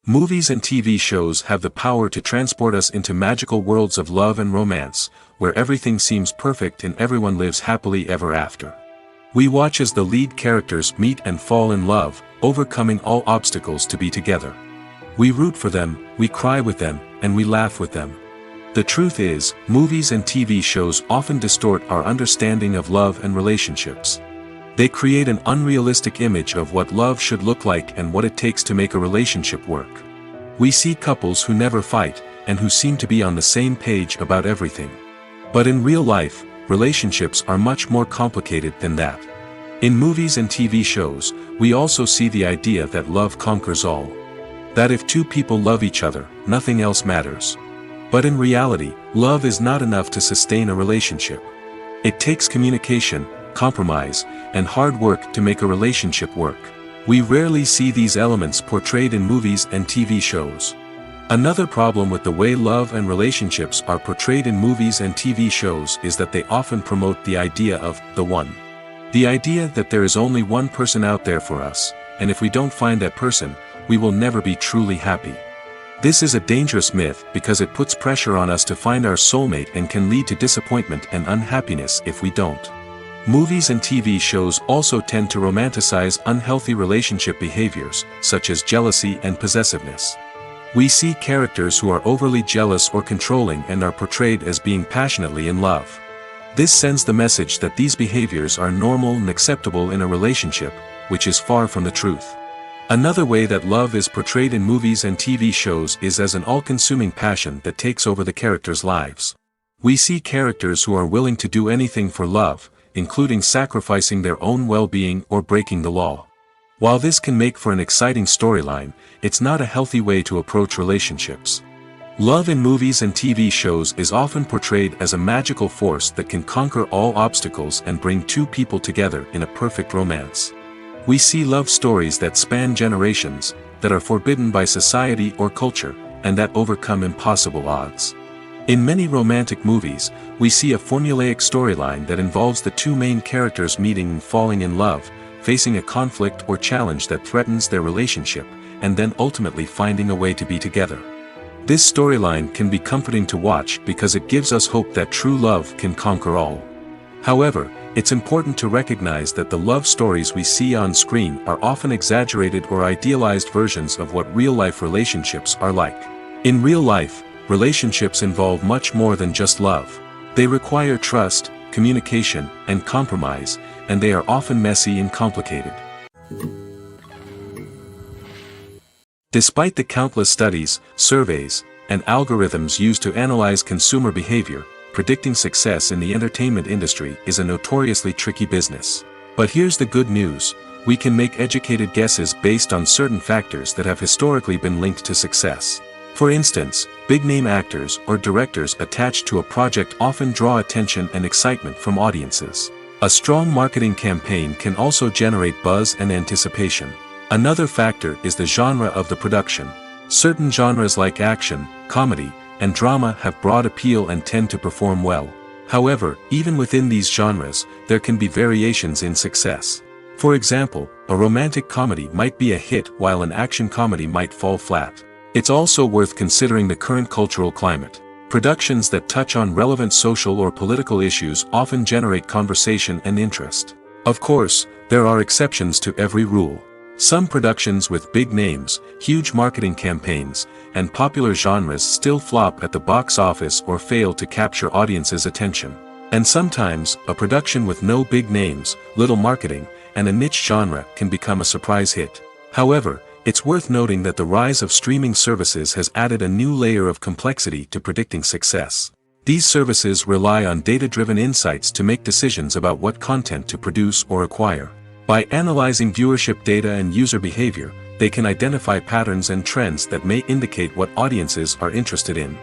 Movies and TV shows have the power to transport us into magical worlds of love and romance, where everything seems perfect and everyone lives happily ever after. We watch as the lead characters meet and fall in love, overcoming all obstacles to be together. We root for them, we cry with them, and we laugh with them. The truth is, movies and TV shows often distort our understanding of love and relationships. They create an unrealistic image of what love should look like and what it takes to make a relationship work. We see couples who never fight, and who seem to be on the same page about everything. But in real life, relationships are much more complicated than that. In movies and TV shows, we also see the idea that love conquers all. That if two people love each other, nothing else matters. But in reality, love is not enough to sustain a relationship. It takes communication, compromise, and hard work to make a relationship work. We rarely see these elements portrayed in movies and TV shows. Another problem with the way love and relationships are portrayed in movies and TV shows is that they often promote the idea of the one. The idea that there is only one person out there for us, and if we don't find that person, we will never be truly happy. This is a dangerous myth because it puts pressure on us to find our soulmate and can lead to disappointment and unhappiness if we don't. Movies and TV shows also tend to romanticize unhealthy relationship behaviors, such as jealousy and possessiveness. We see characters who are overly jealous or controlling and are portrayed as being passionately in love. This sends the message that these behaviors are normal and acceptable in a relationship, which is far from the truth. Another way that love is portrayed in movies and TV shows is as an all-consuming passion that takes over the characters' lives. We see characters who are willing to do anything for love, including sacrificing their own well-being or breaking the law. While this can make for an exciting storyline, it's not a healthy way to approach relationships. Love in movies and TV shows is often portrayed as a magical force that can conquer all obstacles and bring two people together in a perfect romance. We see love stories that span generations, that are forbidden by society or culture, and that overcome impossible odds. In many romantic movies, we see a formulaic storyline that involves the two main characters meeting and falling in love, facing a conflict or challenge that threatens their relationship, and then ultimately finding a way to be together. This storyline can be comforting to watch because it gives us hope that true love can conquer all. However, it's important to recognize that the love stories we see on screen are often exaggerated or idealized versions of what real-life relationships are like. In real life, relationships involve much more than just love. They require trust, communication, and compromise, and they are often messy and complicated. Despite the countless studies, surveys, and algorithms used to analyze consumer behavior, predicting success in the entertainment industry is a notoriously tricky business. But here's the good news: we can make educated guesses based on certain factors that have historically been linked to success. For instance, big-name actors or directors attached to a project often draw attention and excitement from audiences. A strong marketing campaign can also generate buzz and anticipation. Another factor is the genre of the production. Certain genres like action, comedy, and drama have broad appeal and tend to perform well. However, even within these genres, there can be variations in success. For example, a romantic comedy might be a hit while an action comedy might fall flat. It's also worth considering the current cultural climate. Productions that touch on relevant social or political issues often generate conversation and interest. Of course, there are exceptions to every rule. Some productions with big names, huge marketing campaigns, and popular genres still flop at the box office or fail to capture audiences' attention. And sometimes, a production with no big names, little marketing, and a niche genre can become a surprise hit. However, it's worth noting that the rise of streaming services has added a new layer of complexity to predicting success. These services rely on data-driven insights to make decisions about what content to produce or acquire. By analyzing viewership data and user behavior, they can identify patterns and trends that may indicate what audiences are interested in.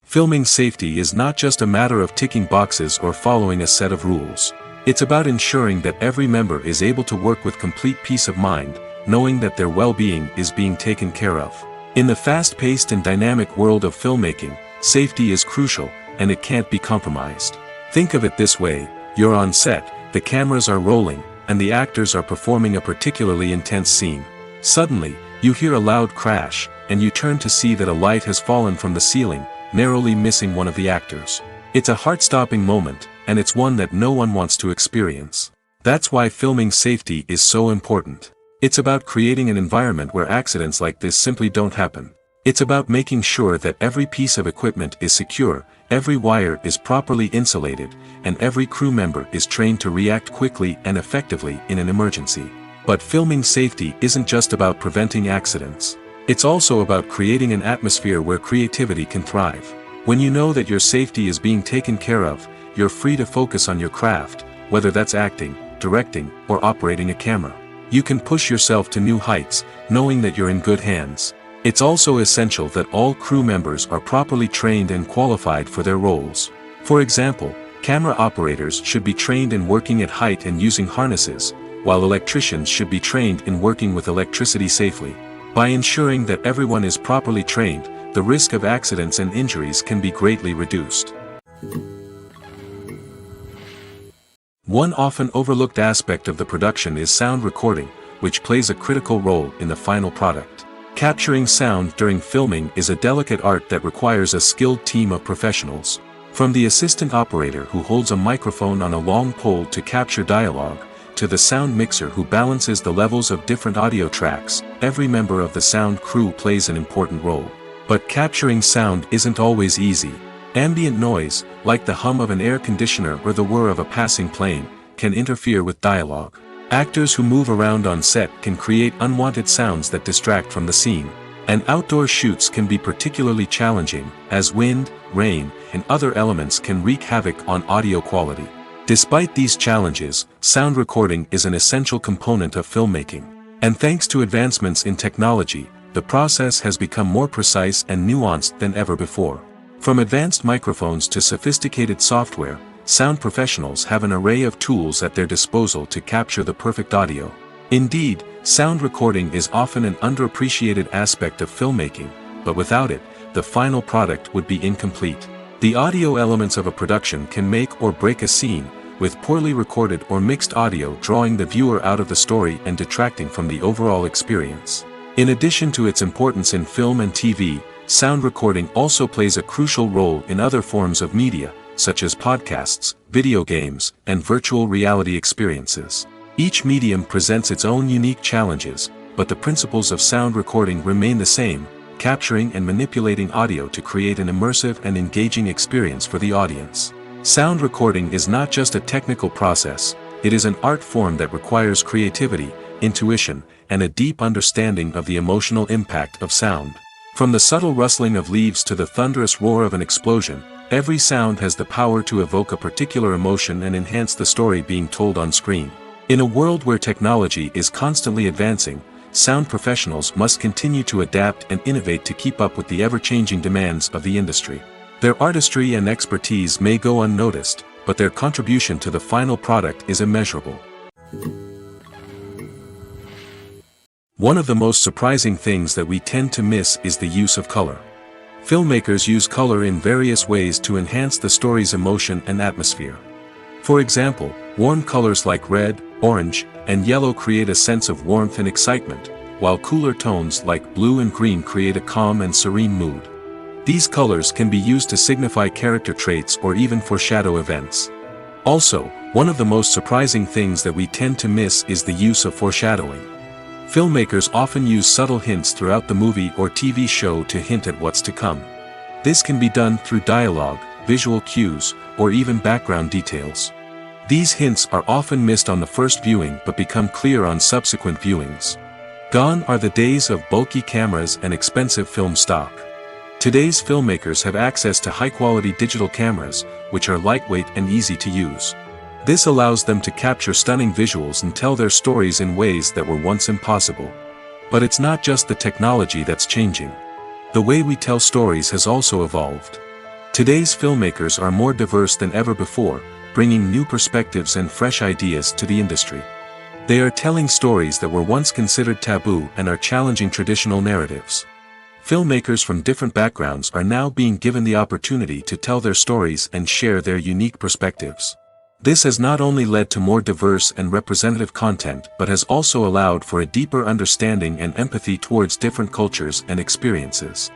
Filming safety is not just a matter of ticking boxes or following a set of rules. It's about ensuring that every member is able to work with complete peace of mind, knowing that their well-being is being taken care of. In the fast-paced and dynamic world of filmmaking, safety is crucial, and it can't be compromised. Think of it this way: you're on set, the cameras are rolling, and the actors are performing a particularly intense scene. Suddenly, you hear a loud crash, and you turn to see that a light has fallen from the ceiling, narrowly missing one of the actors. It's a heart-stopping moment, and it's one that no one wants to experience. That's why filming safety is so important. It's about creating an environment where accidents like this simply don't happen. It's about making sure that every piece of equipment is secure, every wire is properly insulated, and every crew member is trained to react quickly and effectively in an emergency. But filming safety isn't just about preventing accidents. It's also about creating an atmosphere where creativity can thrive. When you know that your safety is being taken care of, you're free to focus on your craft, whether that's acting, directing, or operating a camera. You can push yourself to new heights, knowing that you're in good hands. It's also essential that all crew members are properly trained and qualified for their roles. For example, camera operators should be trained in working at height and using harnesses, while electricians should be trained in working with electricity safely. By ensuring that everyone is properly trained, the risk of accidents and injuries can be greatly reduced. One often overlooked aspect of the production is sound recording, which plays a critical role in the final product. Capturing sound during filming is a delicate art that requires a skilled team of professionals. From the assistant operator who holds a microphone on a long pole to capture dialogue, to the sound mixer who balances the levels of different audio tracks, every member of the sound crew plays an important role. But capturing sound isn't always easy. Ambient noise, like the hum of an air conditioner or the whir of a passing plane, can interfere with dialogue. Actors who move around on set can create unwanted sounds that distract from the scene. And outdoor shoots can be particularly challenging, as wind, rain, and other elements can wreak havoc on audio quality. Despite these challenges, sound recording is an essential component of filmmaking. And thanks to advancements in technology, the process has become more precise and nuanced than ever before. From advanced microphones to sophisticated software, sound professionals have an array of tools at their disposal to capture the perfect audio. Indeed, sound recording is often an underappreciated aspect of filmmaking, but without it, the final product would be incomplete. The audio elements of a production can make or break a scene, with poorly recorded or mixed audio drawing the viewer out of the story and detracting from the overall experience. In addition to its importance in film and TV, sound recording also plays a crucial role in other forms of media, such as podcasts, video games, and virtual reality experiences. Each medium presents its own unique challenges, but the principles of sound recording remain the same, capturing and manipulating audio to create an immersive and engaging experience for the audience. Sound recording is not just a technical process, it is an art form that requires creativity, intuition, and a deep understanding of the emotional impact of sound. From the subtle rustling of leaves to the thunderous roar of an explosion, every sound has the power to evoke a particular emotion and enhance the story being told on screen. In a world where technology is constantly advancing, sound professionals must continue to adapt and innovate to keep up with the ever-changing demands of the industry. Their artistry and expertise may go unnoticed, but their contribution to the final product is immeasurable. One of the most surprising things that we tend to miss is the use of color. Filmmakers use color in various ways to enhance the story's emotion and atmosphere. For example, warm colors like red, orange, and yellow create a sense of warmth and excitement, while cooler tones like blue and green create a calm and serene mood. These colors can be used to signify character traits or even foreshadow events. Also, one of the most surprising things that we tend to miss is the use of foreshadowing. Filmmakers often use subtle hints throughout the movie or TV show to hint at what's to come. This can be done through dialogue, visual cues, or even background details. These hints are often missed on the first viewing but become clear on subsequent viewings. Gone are the days of bulky cameras and expensive film stock. Today's filmmakers have access to high-quality digital cameras, which are lightweight and easy to use. This allows them to capture stunning visuals and tell their stories in ways that were once impossible. But it's not just the technology that's changing. The way we tell stories has also evolved. Today's filmmakers are more diverse than ever before, bringing new perspectives and fresh ideas to the industry. They are telling stories that were once considered taboo and are challenging traditional narratives. Filmmakers from different backgrounds are now being given the opportunity to tell their stories and share their unique perspectives. This has not only led to more diverse and representative content but has also allowed for a deeper understanding and empathy towards different cultures and experiences.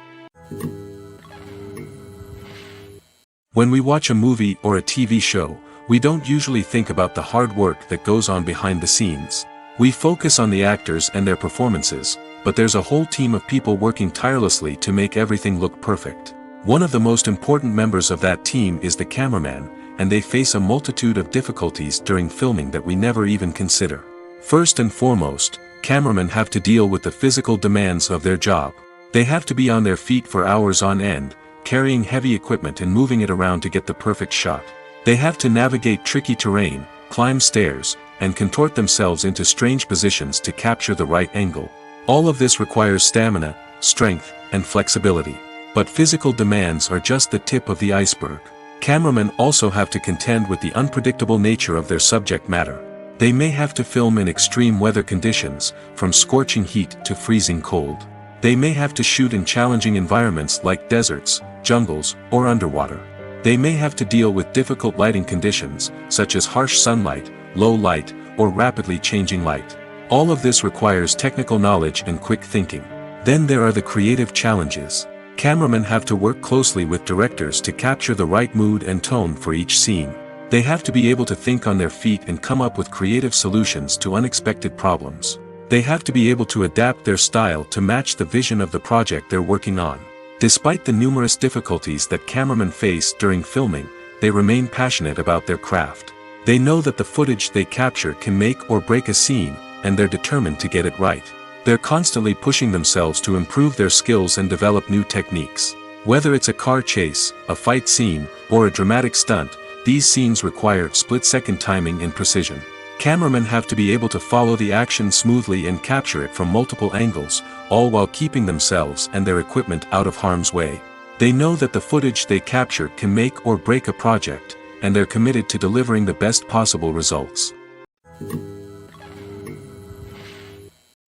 When we watch a movie or a TV show, we don't usually think about the hard work that goes on behind the scenes. We focus on the actors and their performances, but there's a whole team of people working tirelessly to make everything look perfect. One of the most important members of that team is the cameraman, and they face a multitude of difficulties during filming that we never even consider. First and foremost, cameramen have to deal with the physical demands of their job. They have to be on their feet for hours on end, carrying heavy equipment and moving it around to get the perfect shot. They have to navigate tricky terrain, climb stairs, and contort themselves into strange positions to capture the right angle. All of this requires stamina, strength, and flexibility. But physical demands are just the tip of the iceberg. Cameramen also have to contend with the unpredictable nature of their subject matter. They may have to film in extreme weather conditions, from scorching heat to freezing cold. They may have to shoot in challenging environments like deserts, jungles, or underwater. They may have to deal with difficult lighting conditions, such as harsh sunlight, low light, or rapidly changing light. All of this requires technical knowledge and quick thinking. Then there are the creative challenges. Cameramen have to work closely with directors to capture the right mood and tone for each scene. They have to be able to think on their feet and come up with creative solutions to unexpected problems. They have to be able to adapt their style to match the vision of the project they're working on. Despite the numerous difficulties that cameramen face during filming, they remain passionate about their craft. They know that the footage they capture can make or break a scene, and they're determined to get it right. They're constantly pushing themselves to improve their skills and develop new techniques. Whether it's a car chase, a fight scene, or a dramatic stunt, these scenes require split-second timing and precision. Cameramen have to be able to follow the action smoothly and capture it from multiple angles, all while keeping themselves and their equipment out of harm's way. They know that the footage they capture can make or break a project, and they're committed to delivering the best possible results.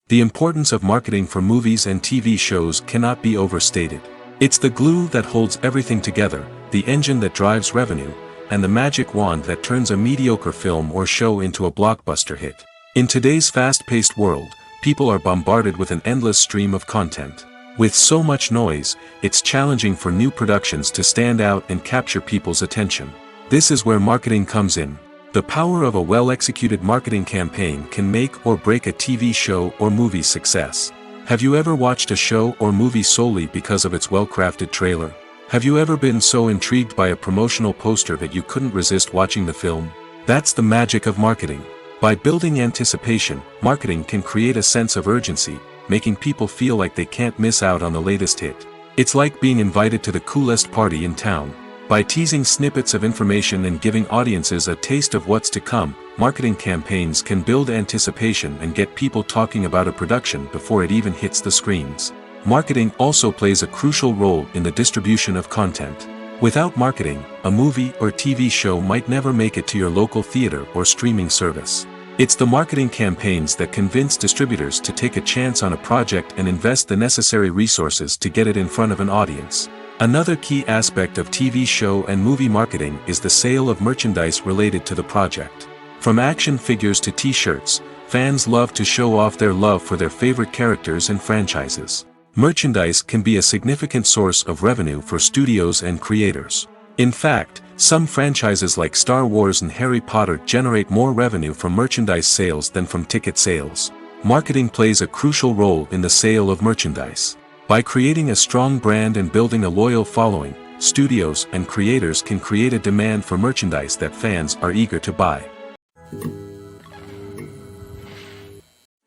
The importance of marketing for movies and TV shows cannot be overstated. It's the glue that holds everything together, the engine that drives revenue, and the magic wand that turns a mediocre film or show into a blockbuster hit. In today's fast-paced world, people are bombarded with an endless stream of content. With so much noise, it's challenging for new productions to stand out and capture people's attention. This is where marketing comes in. The power of a well-executed marketing campaign can make or break a TV show or movie's success. Have you ever watched a show or movie solely because of its well-crafted trailer? Have you ever been so intrigued by a promotional poster that you couldn't resist watching the film? That's the magic of marketing. By building anticipation, marketing can create a sense of urgency, making people feel like they can't miss out on the latest hit. It's like being invited to the coolest party in town. By teasing snippets of information and giving audiences a taste of what's to come, marketing campaigns can build anticipation and get people talking about a production before it even hits the screens. Marketing also plays a crucial role in the distribution of content. Without marketing, a movie or TV show might never make it to your local theater or streaming service. It's the marketing campaigns that convince distributors to take a chance on a project and invest the necessary resources to get it in front of an audience. Another key aspect of TV show and movie marketing is the sale of merchandise related to the project. From action figures to t-shirts, fans love to show off their love for their favorite characters and franchises. Merchandise can be a significant source of revenue for studios and creators. In fact, some franchises like Star Wars and Harry Potter generate more revenue from merchandise sales than from ticket sales. Marketing plays a crucial role in the sale of merchandise. By creating a strong brand and building a loyal following, studios and creators can create a demand for merchandise that fans are eager to buy.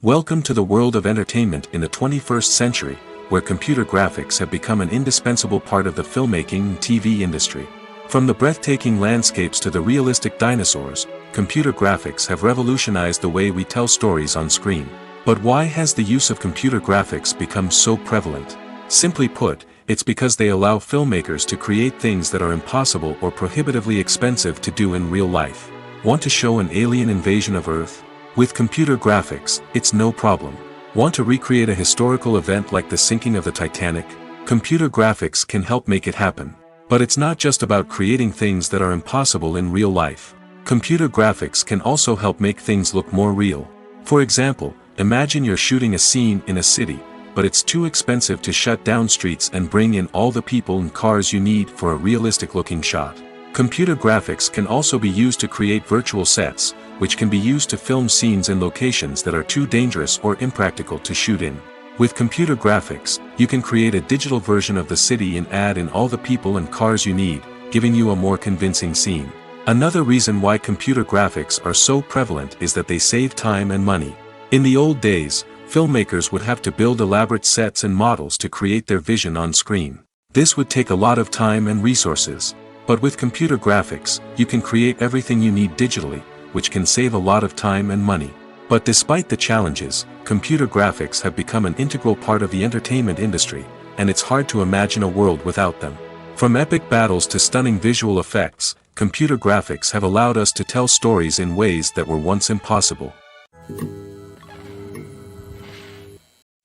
Welcome to the world of entertainment in the 21st century, where computer graphics have become an indispensable part of the filmmaking and TV industry. From the breathtaking landscapes to the realistic dinosaurs, computer graphics have revolutionized the way we tell stories on screen. But why has the use of computer graphics become so prevalent? Simply put, it's because they allow filmmakers to create things that are impossible or prohibitively expensive to do in real life. Want to show an alien invasion of Earth? With computer graphics, it's no problem. Want to recreate a historical event like the sinking of the Titanic? Computer graphics can help make it happen. But it's not just about creating things that are impossible in real life. Computer graphics can also help make things look more real. For example, imagine you're shooting a scene in a city, but it's too expensive to shut down streets and bring in all the people and cars you need for a realistic-looking shot. Computer graphics can also be used to create virtual sets, which can be used to film scenes in locations that are too dangerous or impractical to shoot in. With computer graphics, you can create a digital version of the city and add in all the people and cars you need, giving you a more convincing scene. Another reason why computer graphics are so prevalent is that they save time and money. In the old days, filmmakers would have to build elaborate sets and models to create their vision on screen. This would take a lot of time and resources. But with computer graphics, you can create everything you need digitally, which can save a lot of time and money. But despite the challenges, computer graphics have become an integral part of the entertainment industry, and it's hard to imagine a world without them. From epic battles to stunning visual effects, computer graphics have allowed us to tell stories in ways that were once impossible.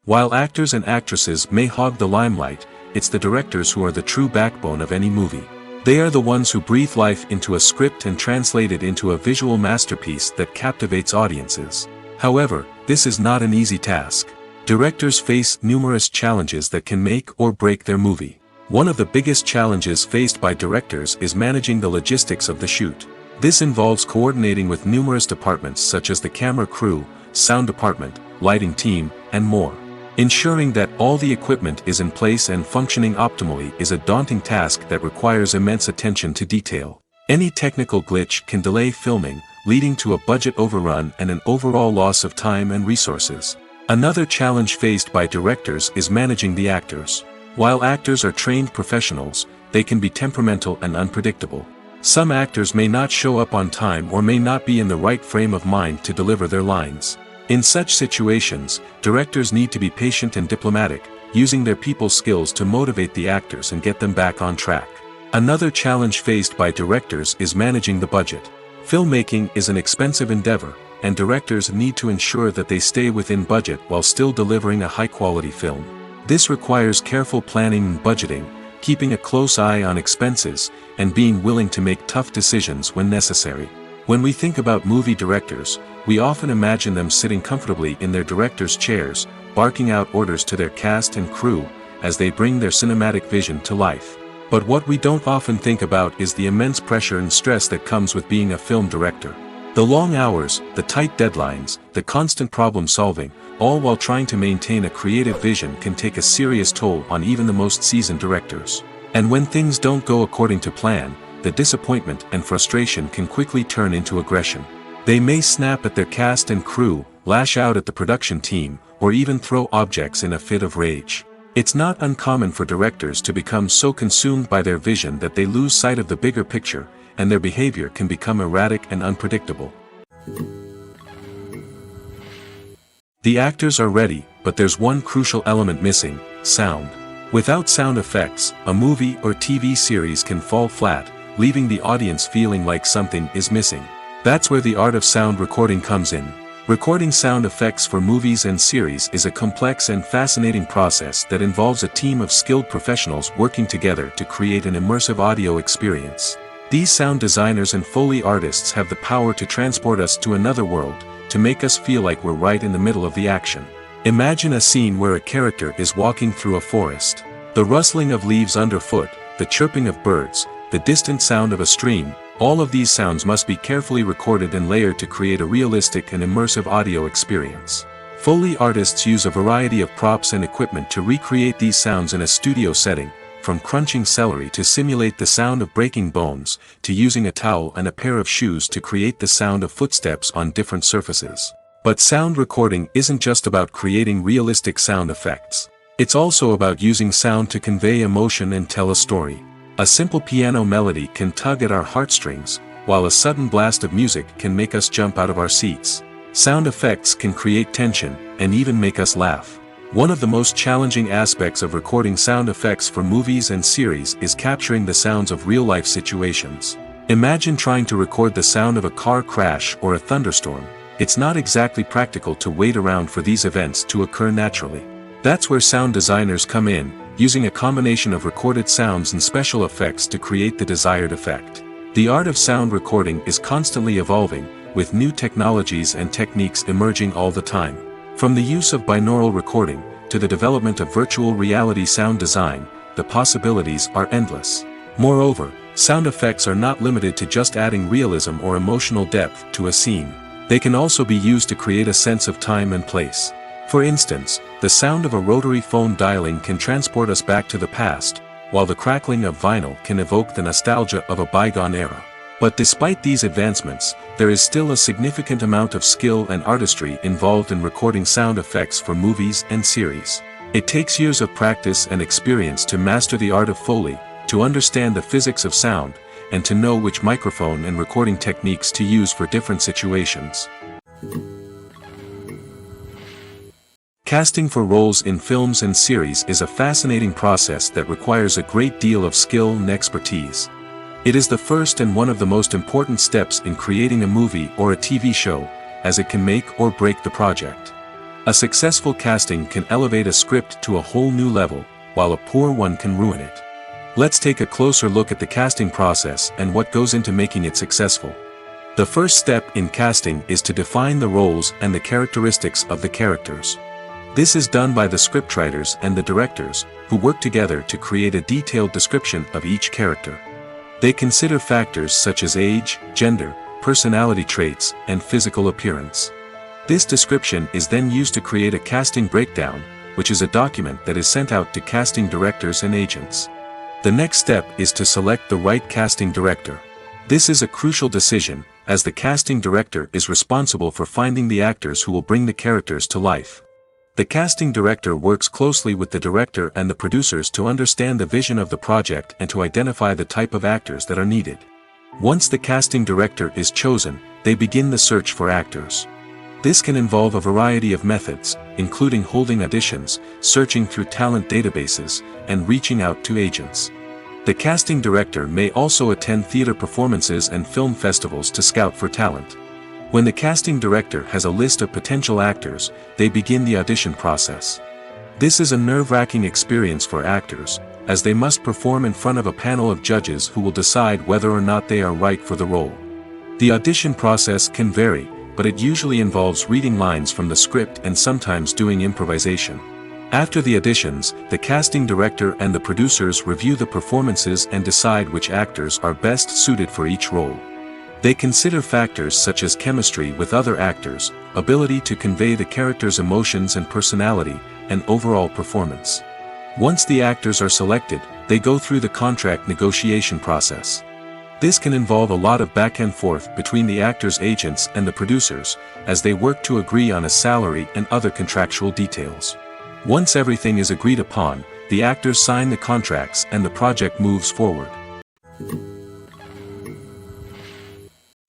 While actors and actresses may hog the limelight, it's the directors who are the true backbone of any movie. They are the ones who breathe life into a script and translate it into a visual masterpiece that captivates audiences. However, this is not an easy task. Directors face numerous challenges that can make or break their movie. One of the biggest challenges faced by directors is managing the logistics of the shoot. This involves coordinating with numerous departments such as the camera crew, sound department, lighting team, and more. Ensuring that all the equipment is in place and functioning optimally is a daunting task that requires immense attention to detail. Any technical glitch can delay filming, leading to a budget overrun and an overall loss of time and resources. Another challenge faced by directors is managing the actors. While actors are trained professionals, they can be temperamental and unpredictable. Some actors may not show up on time or may not be in the right frame of mind to deliver their lines. In such situations, directors need to be patient and diplomatic, using their people skills to motivate the actors and get them back on track. Another challenge faced by directors is managing the budget. Filmmaking is an expensive endeavor, and directors need to ensure that they stay within budget while still delivering a high-quality film. This requires careful planning and budgeting, keeping a close eye on expenses, and being willing to make tough decisions when necessary. When we think about movie directors, we often imagine them sitting comfortably in their director's chairs, barking out orders to their cast and crew, as they bring their cinematic vision to life. But what we don't often think about is the immense pressure and stress that comes with being a film director. The long hours, the tight deadlines, the constant problem solving, all while trying to maintain a creative vision can take a serious toll on even the most seasoned directors. And when things don't go according to plan, the disappointment and frustration can quickly turn into aggression. They may snap at their cast and crew, lash out at the production team, or even throw objects in a fit of rage. It's not uncommon for directors to become so consumed by their vision that they lose sight of the bigger picture, and their behavior can become erratic and unpredictable. The actors are ready, but there's one crucial element missing: sound. Without sound effects, a movie or TV series can fall flat, leaving the audience feeling like something is missing. That's where the art of sound recording comes in. Recording sound effects for movies and series is a complex and fascinating process that involves a team of skilled professionals working together to create an immersive audio experience. These sound designers and Foley artists have the power to transport us to another world, to make us feel like we're right in the middle of the action. Imagine a scene where a character is walking through a forest. The rustling of leaves underfoot, the chirping of birds, the distant sound of a stream, all of these sounds must be carefully recorded and layered to create a realistic and immersive audio experience. Foley artists use a variety of props and equipment to recreate these sounds in a studio setting, from crunching celery to simulate the sound of breaking bones, to using a towel and a pair of shoes to create the sound of footsteps on different surfaces. But sound recording isn't just about creating realistic sound effects. It's also about using sound to convey emotion and tell a story. A simple piano melody can tug at our heartstrings, while a sudden blast of music can make us jump out of our seats. Sound effects can create tension, and even make us laugh. One of the most challenging aspects of recording sound effects for movies and series is capturing the sounds of real-life situations. Imagine trying to record the sound of a car crash or a thunderstorm. It's not exactly practical to wait around for these events to occur naturally. That's where sound designers come in, using a combination of recorded sounds and special effects to create the desired effect. The art of sound recording is constantly evolving, with new technologies and techniques emerging all the time. From the use of binaural recording, to the development of virtual reality sound design, the possibilities are endless. Moreover, sound effects are not limited to just adding realism or emotional depth to a scene. They can also be used to create a sense of time and place. For instance, the sound of a rotary phone dialing can transport us back to the past, while the crackling of vinyl can evoke the nostalgia of a bygone era. But despite these advancements, there is still a significant amount of skill and artistry involved in recording sound effects for movies and series. It takes years of practice and experience to master the art of Foley, to understand the physics of sound, and to know which microphone and recording techniques to use for different situations. Casting for roles in films and series is a fascinating process that requires a great deal of skill and expertise. It is the first and one of the most important steps in creating a movie or a TV show, as it can make or break the project. A successful casting can elevate a script to a whole new level, while a poor one can ruin it. Let's take a closer look at the casting process and what goes into making it successful. The first step in casting is to define the roles and the characteristics of the characters. This is done by the scriptwriters and the directors, who work together to create a detailed description of each character. They consider factors such as age, gender, personality traits, and physical appearance. This description is then used to create a casting breakdown, which is a document that is sent out to casting directors and agents. The next step is to select the right casting director. This is a crucial decision, as the casting director is responsible for finding the actors who will bring the characters to life. The casting director works closely with the director and the producers to understand the vision of the project and to identify the type of actors that are needed. Once the casting director is chosen, they begin the search for actors. This can involve a variety of methods, including holding auditions, searching through talent databases, and reaching out to agents. The casting director may also attend theater performances and film festivals to scout for talent. When the casting director has a list of potential actors, they begin the audition process. This is a nerve-wracking experience for actors, as they must perform in front of a panel of judges who will decide whether or not they are right for the role. The audition process can vary, but it usually involves reading lines from the script and sometimes doing improvisation. After the auditions, the casting director and the producers review the performances and decide which actors are best suited for each role. They consider factors such as chemistry with other actors, ability to convey the character's emotions and personality, and overall performance. Once the actors are selected, they go through the contract negotiation process. This can involve a lot of back and forth between the actors' agents and the producers, as they work to agree on a salary and other contractual details. Once everything is agreed upon, the actors sign the contracts and the project moves forward.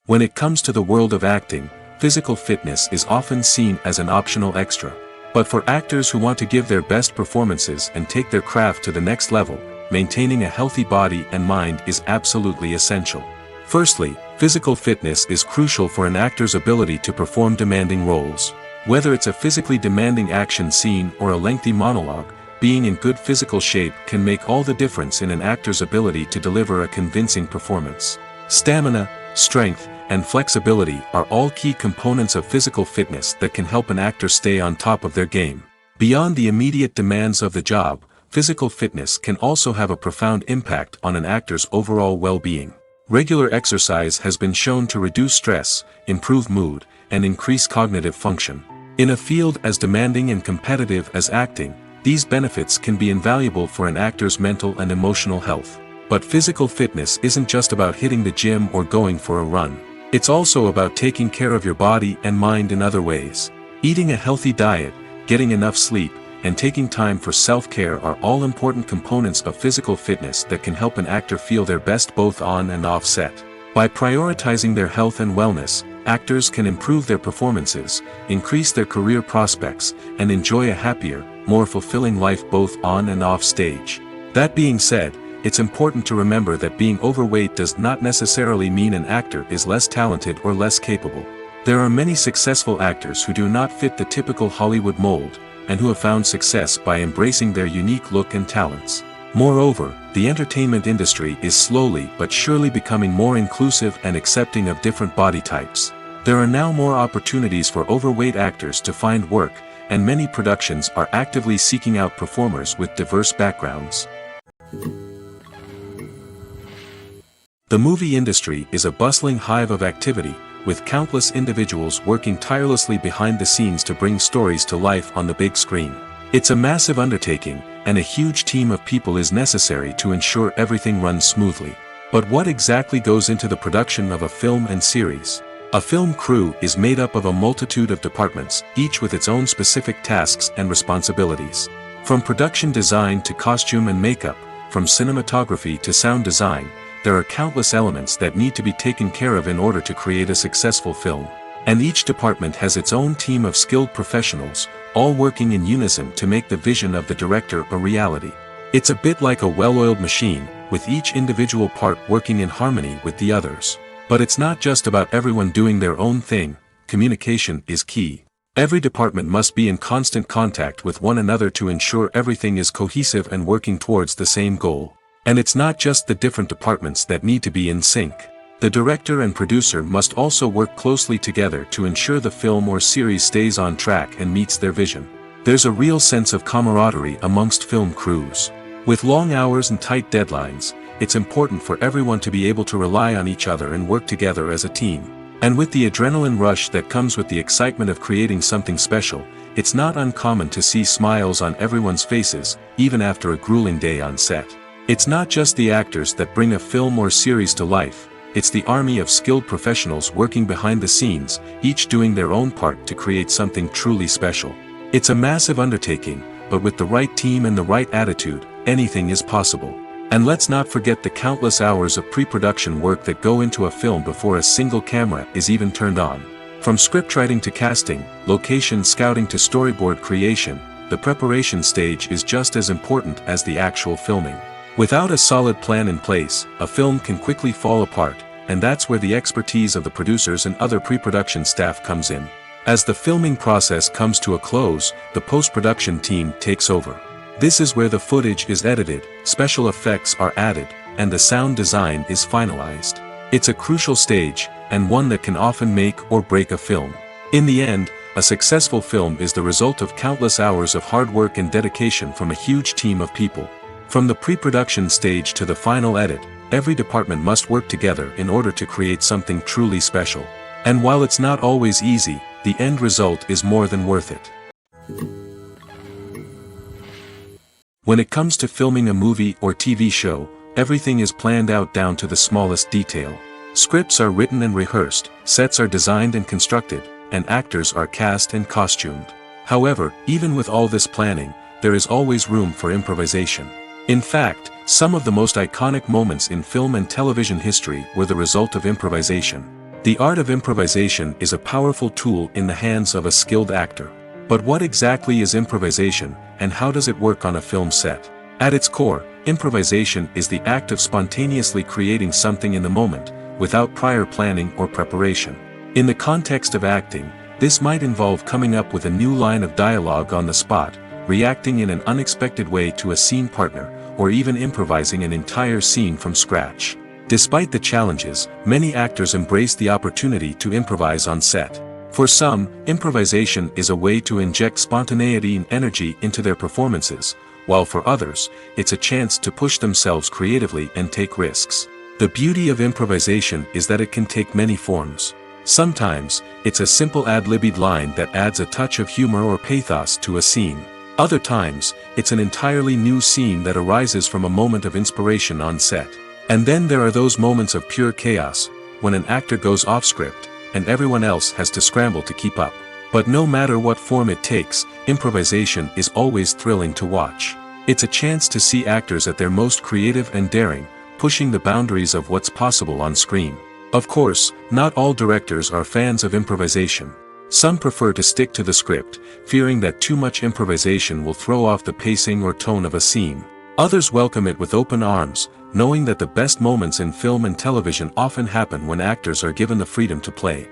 When it comes to the world of acting, physical fitness is often seen as an optional extra. But for actors who want to give their best performances and take their craft to the next level, maintaining a healthy body and mind is absolutely essential. Firstly, physical fitness is crucial for an actor's ability to perform demanding roles. Whether it's a physically demanding action scene or a lengthy monologue, being in good physical shape can make all the difference in an actor's ability to deliver a convincing performance. Stamina, strength, and flexibility are all key components of physical fitness that can help an actor stay on top of their game. Beyond the immediate demands of the job, physical fitness can also have a profound impact on an actor's overall well-being. Regular exercise has been shown to reduce stress, improve mood, and increase cognitive function. In a field as demanding and competitive as acting, these benefits can be invaluable for an actor's mental and emotional health. But physical fitness isn't just about hitting the gym or going for a run. It's also about taking care of your body and mind in other ways. Eating a healthy diet, getting enough sleep, and taking time for self-care are all important components of physical fitness that can help an actor feel their best both on and off set. By prioritizing their health and wellness, actors can improve their performances, increase their career prospects, and enjoy a happier, more fulfilling life both on and off stage. That being said, it's important to remember that being overweight does not necessarily mean an actor is less talented or less capable. There are many successful actors who do not fit the typical Hollywood mold, and who have found success by embracing their unique look and talents. Moreover, the entertainment industry is slowly but surely becoming more inclusive and accepting of different body types. There are now more opportunities for overweight actors to find work, and many productions are actively seeking out performers with diverse backgrounds. The movie industry is a bustling hive of activity, with countless individuals working tirelessly behind the scenes to bring stories to life on the big screen. It's a massive undertaking, and a huge team of people is necessary to ensure everything runs smoothly. But what exactly goes into the production of a film and series? A film crew is made up of a multitude of departments, each with its own specific tasks and responsibilities. From production design to costume and makeup, from cinematography to sound design, there are countless elements that need to be taken care of in order to create a successful film. And each department has its own team of skilled professionals, all working in unison to make the vision of the director a reality. It's a bit like a well-oiled machine, with each individual part working in harmony with the others. But it's not just about everyone doing their own thing. Communication is key. Every department must be in constant contact with one another to ensure everything is cohesive and working towards the same goal. And it's not just the different departments that need to be in sync. The director and producer must also work closely together to ensure the film or series stays on track and meets their vision. There's a real sense of camaraderie amongst film crews. With long hours and tight deadlines, it's important for everyone to be able to rely on each other and work together as a team. And with the adrenaline rush that comes with the excitement of creating something special, it's not uncommon to see smiles on everyone's faces, even after a grueling day on set. It's not just the actors that bring a film or series to life, it's the army of skilled professionals working behind the scenes, each doing their own part to create something truly special. It's a massive undertaking, but with the right team and the right attitude, anything is possible. And let's not forget the countless hours of pre-production work that go into a film before a single camera is even turned on. From scriptwriting to casting, location scouting to storyboard creation, the preparation stage is just as important as the actual filming. Without a solid plan in place, a film can quickly fall apart, and that's where the expertise of the producers and other pre-production staff comes in. As the filming process comes to a close, the post-production team takes over. This is where the footage is edited, special effects are added, and the sound design is finalized. It's a crucial stage, and one that can often make or break a film. In the end, a successful film is the result of countless hours of hard work and dedication from a huge team of people. From the pre-production stage to the final edit, every department must work together in order to create something truly special. And while it's not always easy, the end result is more than worth it. When it comes to filming a movie or TV show, everything is planned out down to the smallest detail. Scripts are written and rehearsed, sets are designed and constructed, and actors are cast and costumed. However, even with all this planning, there is always room for improvisation. In fact, some of the most iconic moments in film and television history were the result of improvisation. The art of improvisation is a powerful tool in the hands of a skilled actor. But what exactly is improvisation, and how does it work on a film set? At its core, improvisation is the act of spontaneously creating something in the moment, without prior planning or preparation. In the context of acting, this might involve coming up with a new line of dialogue on the spot, reacting in an unexpected way to a scene partner, or even improvising an entire scene from scratch. Despite the challenges, many actors embrace the opportunity to improvise on set. For some, improvisation is a way to inject spontaneity and energy into their performances, while for others, it's a chance to push themselves creatively and take risks. The beauty of improvisation is that it can take many forms. Sometimes, it's a simple ad-libbed line that adds a touch of humor or pathos to a scene. Other times, it's an entirely new scene that arises from a moment of inspiration on set. And then there are those moments of pure chaos, when an actor goes off script, and everyone else has to scramble to keep up. But no matter what form it takes, improvisation is always thrilling to watch. It's a chance to see actors at their most creative and daring, pushing the boundaries of what's possible on screen. Of course, not all directors are fans of improvisation. Some prefer to stick to the script, fearing that too much improvisation will throw off the pacing or tone of a scene. Others welcome it with open arms, knowing that the best moments in film and television often happen when actors are given the freedom to play.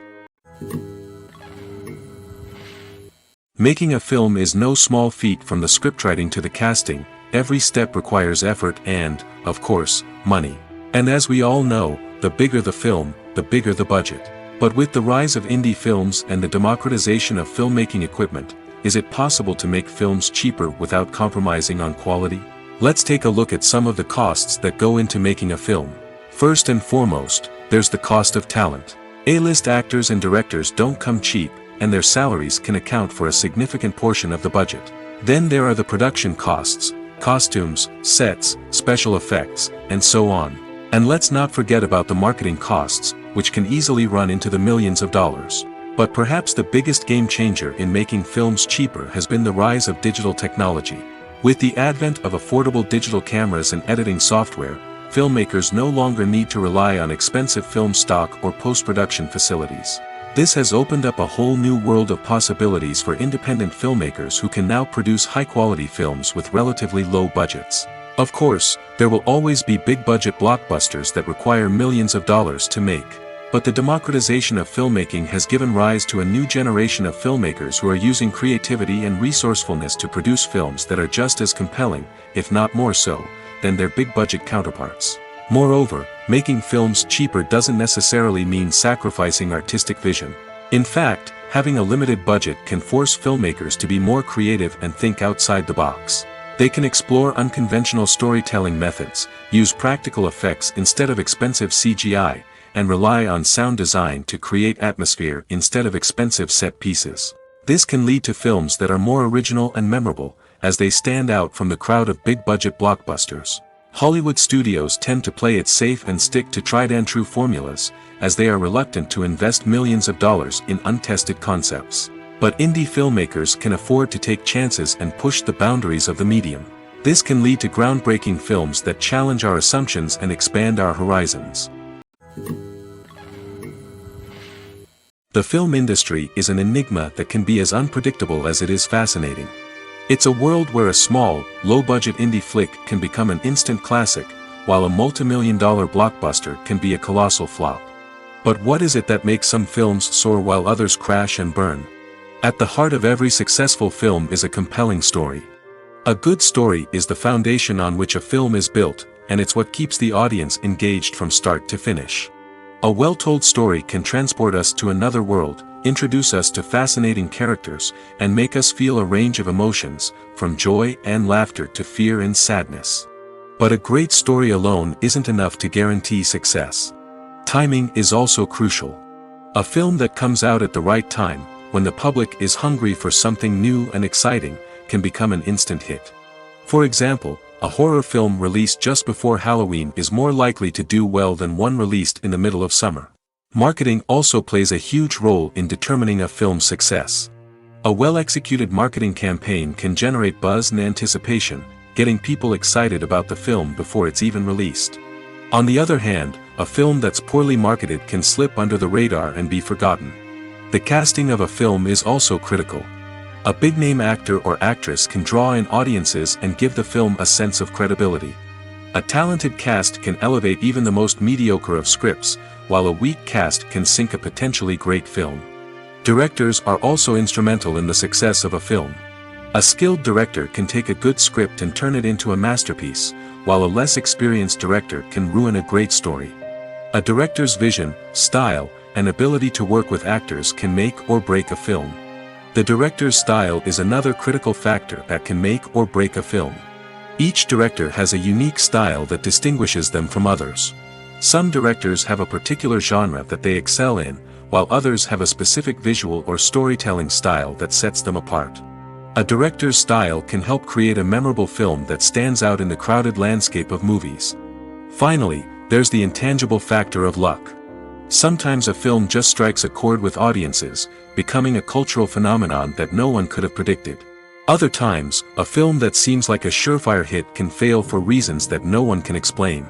Making a film is no small feat. From the scriptwriting to the casting, every step requires effort and, of course, money. And as we all know, the bigger the film, the bigger the budget. But with the rise of indie films and the democratization of filmmaking equipment, is it possible to make films cheaper without compromising on quality? Let's take a look at some of the costs that go into making a film. First and foremost, there's the cost of talent. A-list actors and directors don't come cheap, and their salaries can account for a significant portion of the budget. Then there are the production costs, costumes, sets, special effects, and so on. And let's not forget about the marketing costs, which can easily run into the millions of dollars. But perhaps the biggest game changer in making films cheaper has been the rise of digital technology. With the advent of affordable digital cameras and editing software, filmmakers no longer need to rely on expensive film stock or post-production facilities. This has opened up a whole new world of possibilities for independent filmmakers who can now produce high-quality films with relatively low budgets. Of course, there will always be big-budget blockbusters that require millions of dollars to make. But the democratization of filmmaking has given rise to a new generation of filmmakers who are using creativity and resourcefulness to produce films that are just as compelling, if not more so, than their big-budget counterparts. Moreover, making films cheaper doesn't necessarily mean sacrificing artistic vision. In fact, having a limited budget can force filmmakers to be more creative and think outside the box. They can explore unconventional storytelling methods, use practical effects instead of expensive CGI, and rely on sound design to create atmosphere instead of expensive set pieces. This can lead to films that are more original and memorable, as they stand out from the crowd of big-budget blockbusters. Hollywood studios tend to play it safe and stick to tried-and-true formulas, as they are reluctant to invest millions of dollars in untested concepts. But indie filmmakers can afford to take chances and push the boundaries of the medium. This can lead to groundbreaking films that challenge our assumptions and expand our horizons. The film industry is an enigma that can be as unpredictable as it is fascinating. It's a world where a small, low-budget indie flick can become an instant classic, while a multi-million-dollar blockbuster can be a colossal flop. But what is it that makes some films soar while others crash and burn? At the heart of every successful film is a compelling story. A good story is the foundation on which a film is built, and it's what keeps the audience engaged from start to finish. A well-told story can transport us to another world, introduce us to fascinating characters, and make us feel a range of emotions, from joy and laughter to fear and sadness. But a great story alone isn't enough to guarantee success. Timing is also crucial. A film that comes out at the right time, when the public is hungry for something new and exciting, can become an instant hit. For example, a horror film released just before Halloween is more likely to do well than one released in the middle of summer. Marketing also plays a huge role in determining a film's success. A well-executed marketing campaign can generate buzz and anticipation, getting people excited about the film before it's even released. On the other hand, a film that's poorly marketed can slip under the radar and be forgotten. The casting of a film is also critical. A big-name actor or actress can draw in audiences and give the film a sense of credibility. A talented cast can elevate even the most mediocre of scripts, while a weak cast can sink a potentially great film. Directors are also instrumental in the success of a film. A skilled director can take a good script and turn it into a masterpiece, while a less experienced director can ruin a great story. A director's vision, style, and ability to work with actors can make or break a film. The director's style is another critical factor that can make or break a film. Each director has a unique style that distinguishes them from others. Some directors have a particular genre that they excel in, while others have a specific visual or storytelling style that sets them apart. A director's style can help create a memorable film that stands out in the crowded landscape of movies. Finally, there's the intangible factor of luck. Sometimes a film just strikes a chord with audiences, becoming a cultural phenomenon that no one could have predicted. Other times, a film that seems like a surefire hit can fail for reasons that no one can explain.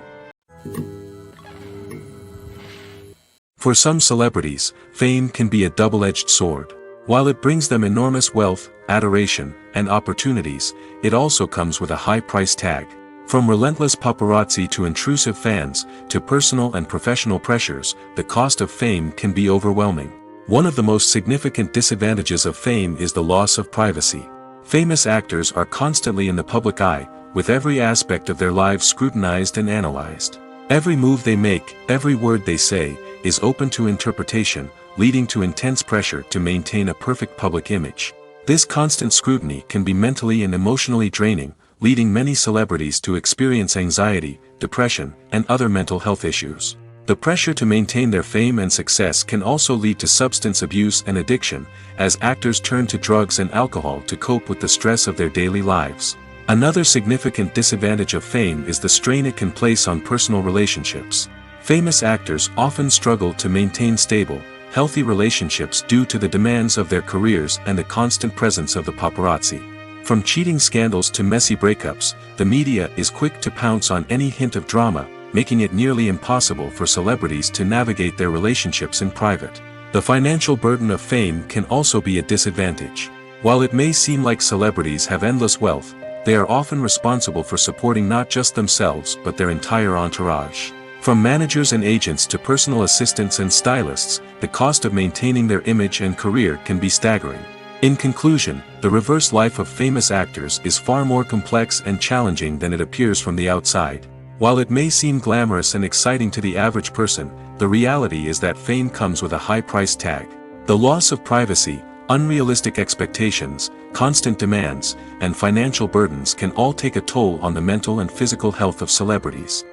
For some celebrities, fame can be a double-edged sword. While it brings them enormous wealth, adoration, and opportunities, it also comes with a high price tag. From relentless paparazzi to intrusive fans, to personal and professional pressures, the cost of fame can be overwhelming. One of the most significant disadvantages of fame is the loss of privacy. Famous actors are constantly in the public eye, with every aspect of their lives scrutinized and analyzed. Every move they make, every word they say, is open to interpretation, leading to intense pressure to maintain a perfect public image. This constant scrutiny can be mentally and emotionally draining, leading many celebrities to experience anxiety, depression, and other mental health issues. The pressure to maintain their fame and success can also lead to substance abuse and addiction, as actors turn to drugs and alcohol to cope with the stress of their daily lives. Another significant disadvantage of fame is the strain it can place on personal relationships. Famous actors often struggle to maintain stable, healthy relationships due to the demands of their careers and the constant presence of the paparazzi. From cheating scandals to messy breakups, the media is quick to pounce on any hint of drama, making it nearly impossible for celebrities to navigate their relationships in private. The financial burden of fame can also be a disadvantage. While it may seem like celebrities have endless wealth, they are often responsible for supporting not just themselves but their entire entourage. From managers and agents to personal assistants and stylists, the cost of maintaining their image and career can be staggering. In conclusion, the reverse life of famous actors is far more complex and challenging than it appears from the outside. While it may seem glamorous and exciting to the average person, the reality is that fame comes with a high price tag. The loss of privacy, unrealistic expectations, constant demands, and financial burdens can all take a toll on the mental and physical health of celebrities.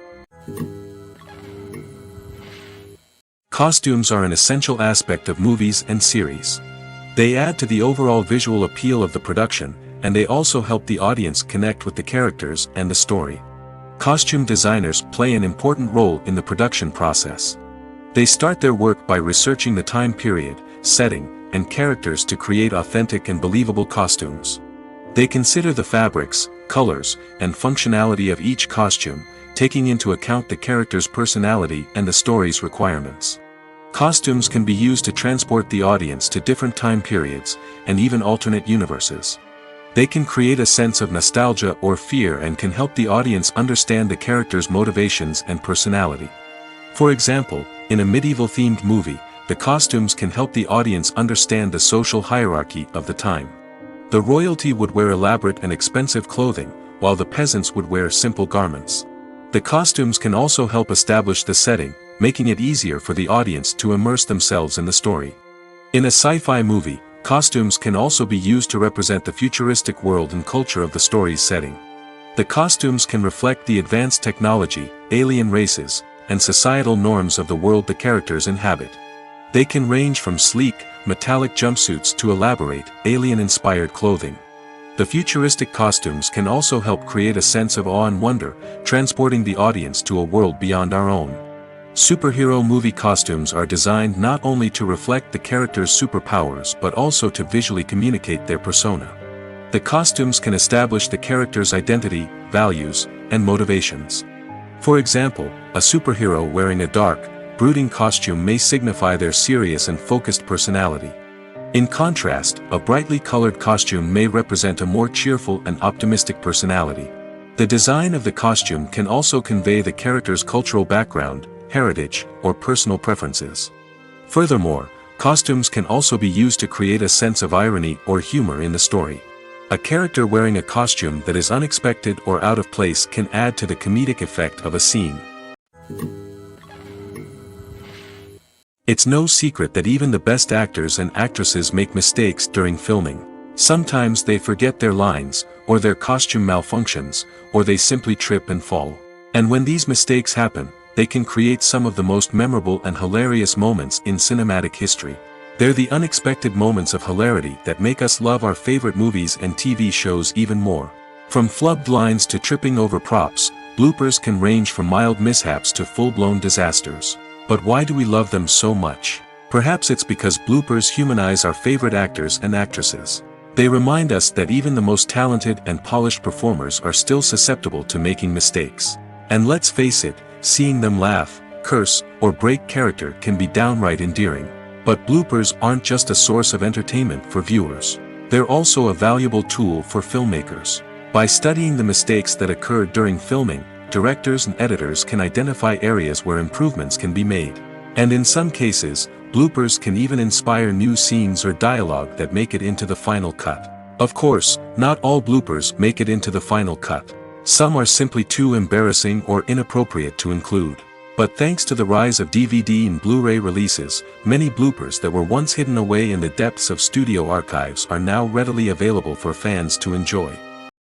Costumes are an essential aspect of movies and series. They add to the overall visual appeal of the production, and they also help the audience connect with the characters and the story. Costume designers play an important role in the production process. They start their work by researching the time period, setting, and characters to create authentic and believable costumes. They consider the fabrics, colors, and functionality of each costume, taking into account the character's personality and the story's requirements. Costumes can be used to transport the audience to different time periods, and even alternate universes. They can create a sense of nostalgia or fear and can help the audience understand the character's motivations and personality. For example, in a medieval-themed movie, the costumes can help the audience understand the social hierarchy of the time. The royalty would wear elaborate and expensive clothing, while the peasants would wear simple garments. The costumes can also help establish the setting, making it easier for the audience to immerse themselves in the story. In a sci-fi movie, costumes can also be used to represent the futuristic world and culture of the story's setting. The costumes can reflect the advanced technology, alien races, and societal norms of the world the characters inhabit. They can range from sleek, metallic jumpsuits to elaborate, alien-inspired clothing. The futuristic costumes can also help create a sense of awe and wonder, transporting the audience to a world beyond our own. Superhero movie costumes are designed not only to reflect the character's superpowers but also to visually communicate their persona. The costumes can establish the character's identity, values, and motivations. For example, a superhero wearing a dark, brooding costume may signify their serious and focused personality. In contrast, a brightly colored costume may represent a more cheerful and optimistic personality. The design of the costume can also convey the character's cultural background, heritage, or personal preferences. Furthermore, costumes can also be used to create a sense of irony or humor in the story. A character wearing a costume that is unexpected or out of place can add to the comedic effect of a scene. It's no secret that even the best actors and actresses make mistakes during filming. Sometimes they forget their lines, or their costume malfunctions, or they simply trip and fall. And when these mistakes happen, they can create some of the most memorable and hilarious moments in cinematic history. They're the unexpected moments of hilarity that make us love our favorite movies and TV shows even more. From flubbed lines to tripping over props, bloopers can range from mild mishaps to full-blown disasters. But why do we love them so much? Perhaps it's because bloopers humanize our favorite actors and actresses. They remind us that even the most talented and polished performers are still susceptible to making mistakes. And let's face it, seeing them laugh, curse, or break character can be downright endearing. But bloopers aren't just a source of entertainment for viewers. They're also a valuable tool for filmmakers. By studying the mistakes that occurred during filming, directors and editors can identify areas where improvements can be made. And in some cases, bloopers can even inspire new scenes or dialogue that make it into the final cut. Of course, not all bloopers make it into the final cut. Some are simply too embarrassing or inappropriate to include. But thanks to the rise of DVD and Blu-ray releases, many bloopers that were once hidden away in the depths of studio archives are now readily available for fans to enjoy.